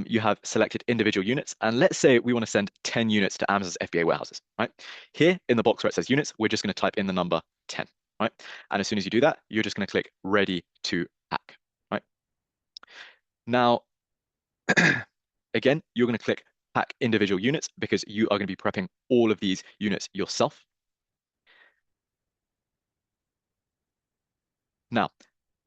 you have selected individual units. And let's say we want to send 10 units to Amazon's FBA warehouses, right? Here in the box where it says units, we're just going to type in the number 10, right? And as soon as you do that, you're just going to click ready to pack, right? Now, again, you're going to click pack individual units because you are going to be prepping all of these units yourself. Now,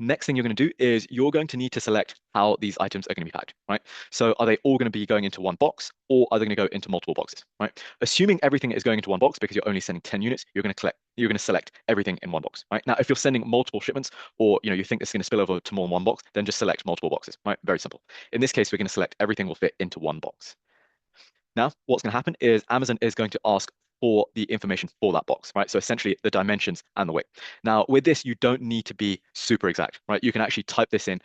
next thing you're going to do is you're going to need to select how these items are going to be packed, right? So are they all going to be going into one box or are they going to go into multiple boxes, right? Assuming everything is going into one box because you're only sending 10 units, you're going to select everything in one box, right? Now, if you're sending multiple shipments or you think it's going to spill over to more than one box, then just select multiple boxes, right? Very simple. In this case, we're going to select everything will fit into one box. Now, what's going to happen is Amazon is going to ask for the information for that box, right? So essentially the dimensions and the weight. Now, with this, you don't need to be super exact, right? You can actually type this in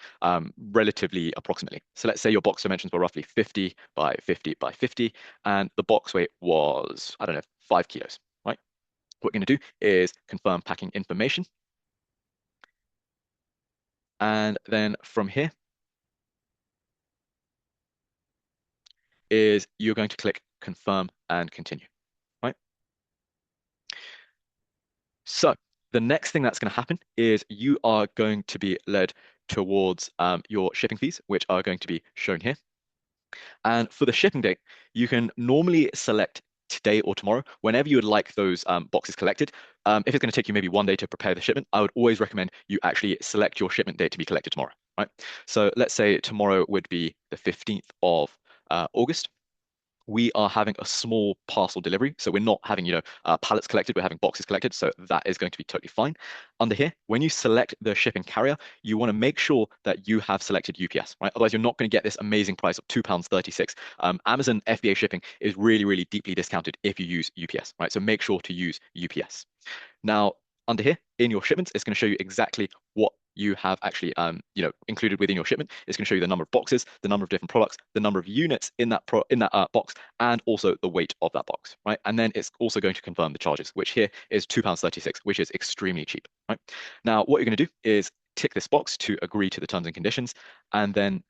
relatively approximately. So let's say your box dimensions were roughly 50 by 50 by 50, and the box weight was, I don't know, 5 kilos, right? What we're going to do is confirm packing information. And then from here, is you're going to click confirm and continue, right? So the next thing that's going to happen is you are going to be led towards your shipping fees, which are going to be shown here. And for the shipping date, you can normally select today or tomorrow, whenever you would like those boxes collected. If it's going to take you maybe one day to prepare the shipment, I would always recommend you actually select your shipment date to be collected tomorrow, right? So let's say tomorrow would be the 15th of August. We are having a small parcel delivery. So we're not having, pallets collected, we're having boxes collected. So that is going to be totally fine. Under here, when you select the shipping carrier, you want to make sure that you have selected UPS, right? Otherwise, you're not going to get this amazing price of £2.36. Amazon FBA shipping is really, really deeply discounted if you use UPS, right? So make sure to use UPS. Now, under here in your shipments, it's going to show you exactly what you have actually included within your shipment. It's going to show you the number of boxes, the number of different products, the number of units in that box, and also the weight of that box, right? And then it's also going to confirm the charges, which here is £2.36, which is extremely cheap, right? Now, what you're going to do is tick this box to agree to the terms and conditions, and then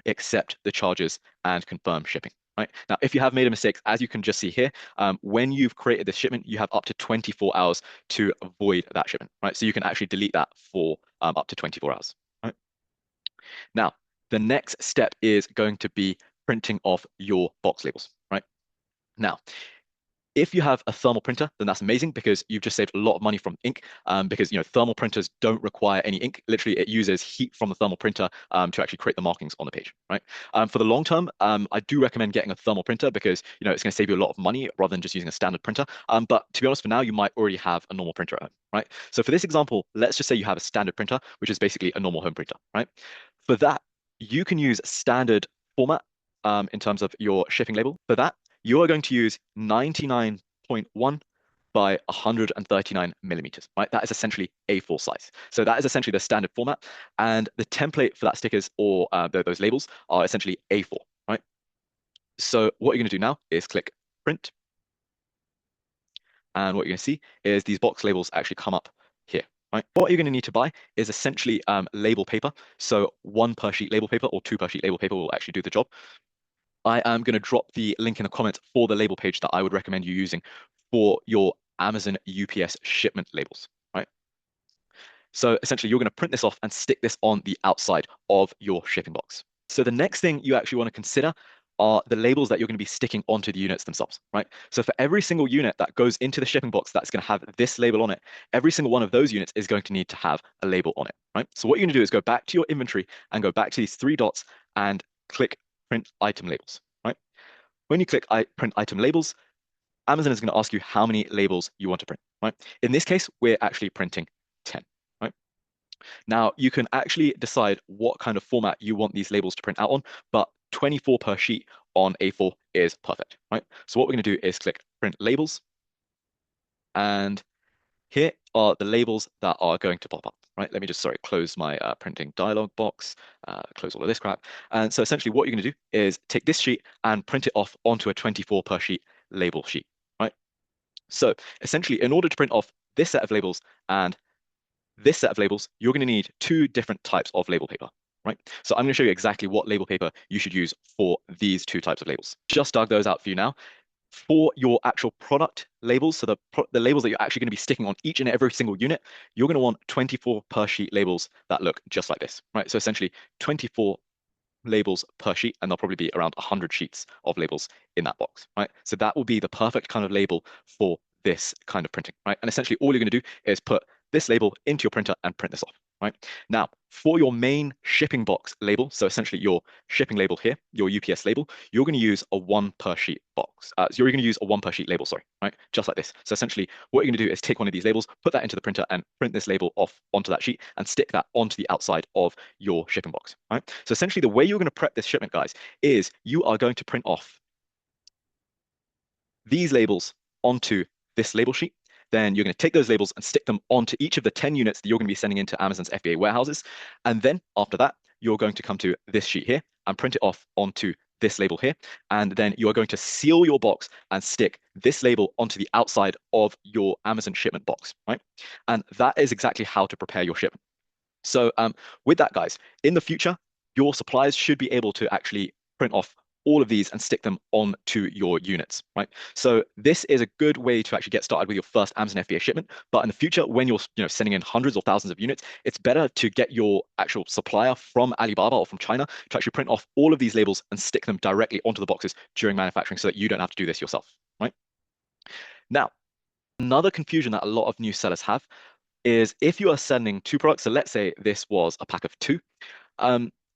accept the charges and confirm shipping. Right? Now, if you have made a mistake, as you can just see here, when you've created this shipment, you have up to 24 hours to avoid that shipment, right? So you can actually delete that for up to 24 hours, right? Now, the next step is going to be printing off your box labels, right? Now, if you have a thermal printer, then that's amazing because you've just saved a lot of money from ink because thermal printers don't require any ink. Literally, it uses heat from the thermal printer to actually create the markings on the page, right? For the long term, I do recommend getting a thermal printer because it's going to save you a lot of money rather than just using a standard printer. But to be honest, for now, you might already have a normal printer at home, right? So for this example, let's just say you have a standard printer, which is basically a normal home printer, right? For that, you can use standard format in terms of your shipping label. For that, you are going to use 99.1 by 139 millimeters, right? That is essentially A4 size. So that is essentially the standard format. And the template for that stickers or those labels are essentially A4, right? So what you're going to do now is click print. And what you're going to see is these box labels actually come up here, right? What you're going to need to buy is essentially label paper. So 1 per sheet label paper or 2 per sheet label paper will actually do the job. I am going to drop the link in the comments for the label page that I would recommend you using for your Amazon UPS shipment labels, right? So essentially, you're going to print this off and stick this on the outside of your shipping box. So the next thing you actually want to consider are the labels that you're going to be sticking onto the units themselves, right? So for every single unit that goes into the shipping box that's going to have this label on it, every single one of those units is going to need to have a label on it, right? So what you're going to do is go back to your inventory and go back to these three dots and click print item labels, right? When you click print item labels, Amazon is going to ask you how many labels you want to print, right? In this case, we're actually printing 10, right? Now, you can actually decide what kind of format you want these labels to print out on, but 24 per sheet on A4 is perfect, right? So what we're going to do is click print labels, and here are the labels that are going to pop up, right? Let me just, close my printing dialog box, close all of this crap. And so essentially what you're going to do is take this sheet and print it off onto a 24 per sheet label sheet, right? So essentially, in order to print off this set of labels and this set of labels, you're going to need two different types of label paper, right? So I'm going to show you exactly what label paper you should use for these two types of labels. Just dug those out for you now. For your actual product labels, so the labels that you're actually going to be sticking on each and every single unit, you're going to want 24 per sheet labels that look just like this, right? So essentially 24 labels per sheet, and there'll probably be around 100 sheets of labels in that box, right? So that will be the perfect kind of label for this kind of printing, right? And essentially all you're going to do is put this label into your printer and print this off, right? Now, for your main shipping box label, so essentially your shipping label here, your UPS label, you're going to use a 1 per sheet box. So you're going to use a 1 per sheet label, sorry, right? Just like this. So essentially what you're going to do is take one of these labels, put that into the printer and print this label off onto that sheet and stick that onto the outside of your shipping box, right? So essentially the way you're going to prep this shipment, guys, is you are going to print off these labels onto this label sheet. Then you're going to take those labels and stick them onto each of the 10 units that you're going to be sending into Amazon's FBA warehouses. And then after that, you're going to come to this sheet here and print it off onto this label here. And then you are going to seal your box and stick this label onto the outside of your Amazon shipment box, right? And that is exactly how to prepare your shipment. So with that, guys, in the future, your suppliers should be able to actually print off all of these and stick them onto your units, right? So this is a good way to actually get started with your first Amazon FBA shipment. But in the future, when you're sending in hundreds or thousands of units, it's better to get your actual supplier from Alibaba or from China to actually print off all of these labels and stick them directly onto the boxes during manufacturing so that you don't have to do this yourself, right? Now, another confusion that a lot of new sellers have is if you are sending two products, so let's say this was a pack of two,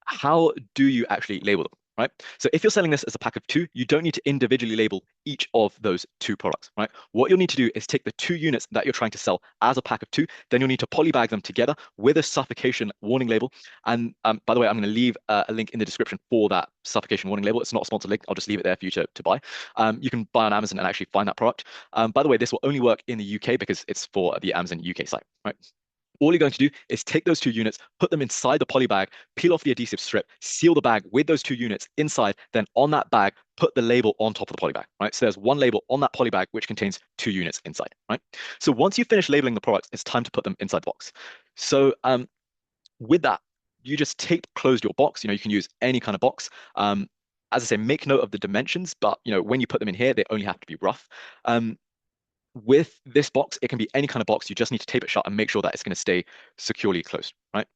how do you actually label them, right? So if you're selling this as a pack of two, you don't need to individually label each of those two products, right? What you'll need to do is take the two units that you're trying to sell as a pack of two, then you'll need to polybag them together with a suffocation warning label. And by the way, I'm going to leave a link in the description for that suffocation warning label. It's not a sponsored link. I'll just leave it there for you to buy. You can buy on Amazon and actually find that product. By the way, this will only work in the UK because it's for the Amazon UK site, right? All you're going to do is take those two units, put them inside the poly bag, peel off the adhesive strip, seal the bag with those two units inside, then on that bag, put the label on top of the poly bag, right? So there's one label on that poly bag which contains two units inside, right? So once you finish labeling the products, it's time to put them inside the box. So with that, you just tape closed your box. You can use any kind of box. As I say, make note of the dimensions, but when you put them in here, they only have to be rough. With this box, it can be any kind of box. You just need to tape it shut and make sure that it's going to stay securely closed, right?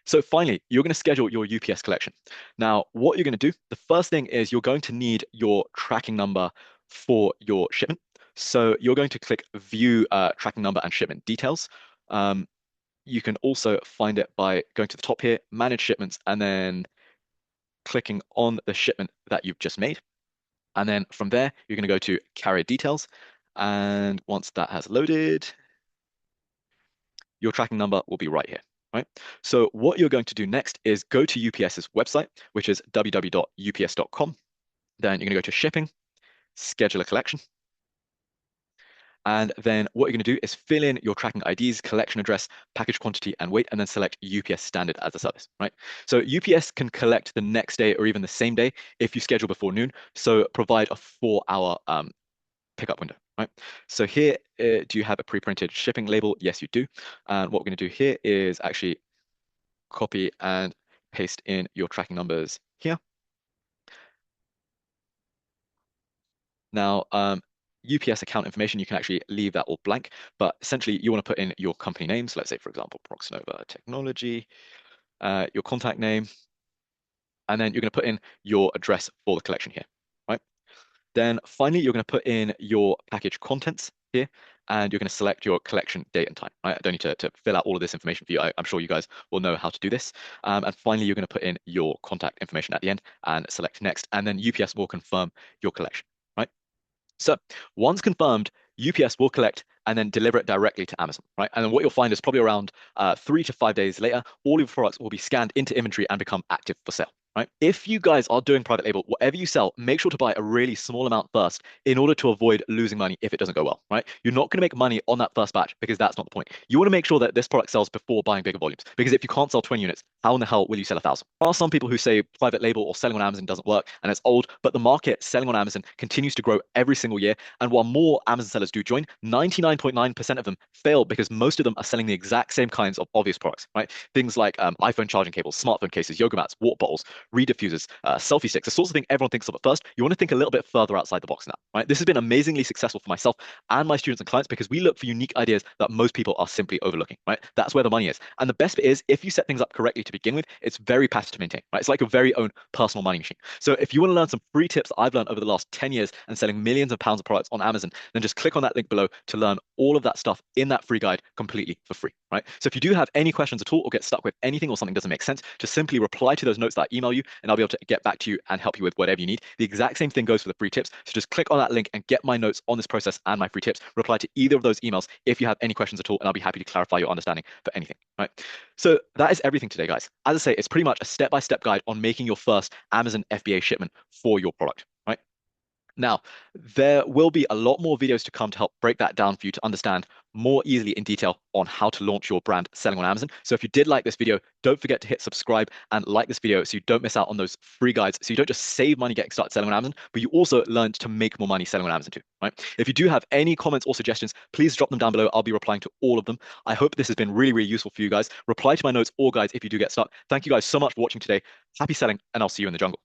So finally, you're going to schedule your UPS collection. Now, what you're going to do, the first thing is you're going to need your tracking number for your shipment. So you're going to click View Tracking Number and Shipment Details. You can also find it by going to the top here, Manage Shipments, and then clicking on the shipment that you've just made. And then from there, you're going to go to Carrier Details. And once that has loaded, your tracking number will be right here, right? So what you're going to do next is go to UPS's website, which is www.ups.com. Then you're going to go to Shipping, Schedule a Collection. And then what you're going to do is fill in your tracking IDs, collection address, package quantity, and weight, and then select UPS Standard as a service, right? So UPS can collect the next day or even the same day if you schedule before noon. So provide a 4-hour pickup window, right? So here, do you have a pre-printed shipping label? Yes, you do. And what we're going to do here is actually copy and paste in your tracking numbers here. Now, UPS account information, you can actually leave that all blank, but essentially you want to put in your company names. Let's say, for example, Proxinova Technology, your contact name, and then you're going to put in your address for the collection here, right? Then finally, you're going to put in your package contents here, and you're going to select your collection date and time, right? I don't need to fill out all of this information for you. I'm sure you guys will know how to do this. And finally, you're going to put in your contact information at the end and select next, and then UPS will confirm your collection, right? So once confirmed, UPS will collect and then deliver it directly to Amazon, right? And then what you'll find is probably around 3 to 5 days later, all your products will be scanned into inventory and become active for sale. Right? If you guys are doing private label, whatever you sell, make sure to buy a really small amount first in order to avoid losing money if it doesn't go well, right? You're not going to make money on that first batch because that's not the point. You want to make sure that this product sells before buying bigger volumes, because if you can't sell 20 units, how in the hell will you sell 1,000? There are some people who say private label or selling on Amazon doesn't work and it's old, but the market selling on Amazon continues to grow every single year. And while more Amazon sellers do join, 99.9% of them fail because most of them are selling the exact same kinds of obvious products, right? Things like iPhone charging cables, smartphone cases, yoga mats, water bottles, reed diffusers, selfie sticks, the sorts of thing everyone thinks of at first. You want to think a little bit further outside the box now, right? This has been amazingly successful for myself and my students and clients because we look for unique ideas that most people are simply overlooking, right? That's where the money is. And the best bit is if you set things up correctly to begin with, it's very passive to maintain, right? It's like your very own personal money machine. So if you want to learn some free tips that I've learned over the last 10 years and selling millions of pounds of products on Amazon, then just click on that link below to learn all of that stuff in that free guide completely for free, right? So if you do have any questions at all or get stuck with anything or something doesn't make sense, just simply reply to those notes that I email you and I'll be able to get back to you and help you with whatever you need. The exact same thing goes for the free tips. So just click on that link and get my notes on this process and my free tips. Reply to either of those emails if you have any questions at all, and I'll be happy to clarify your understanding for anything, right? So that is everything today, guys. As I say, it's pretty much a step-by-step guide on making your first Amazon FBA shipment for your product, right? Now, there will be a lot more videos to come to help break that down for you to understand more easily in detail on how to launch your brand selling on Amazon. So if you did like this video, don't forget to hit subscribe and like this video so you don't miss out on those free guides. So you don't just save money getting started selling on Amazon, but you also learn to make more money selling on Amazon too, right? If you do have any comments or suggestions, please drop them down below. I'll be replying to all of them. I hope this has been really, really useful for you guys. Reply to my notes or guides if you do get stuck. Thank you guys so much for watching today. Happy selling, and I'll see you in the jungle.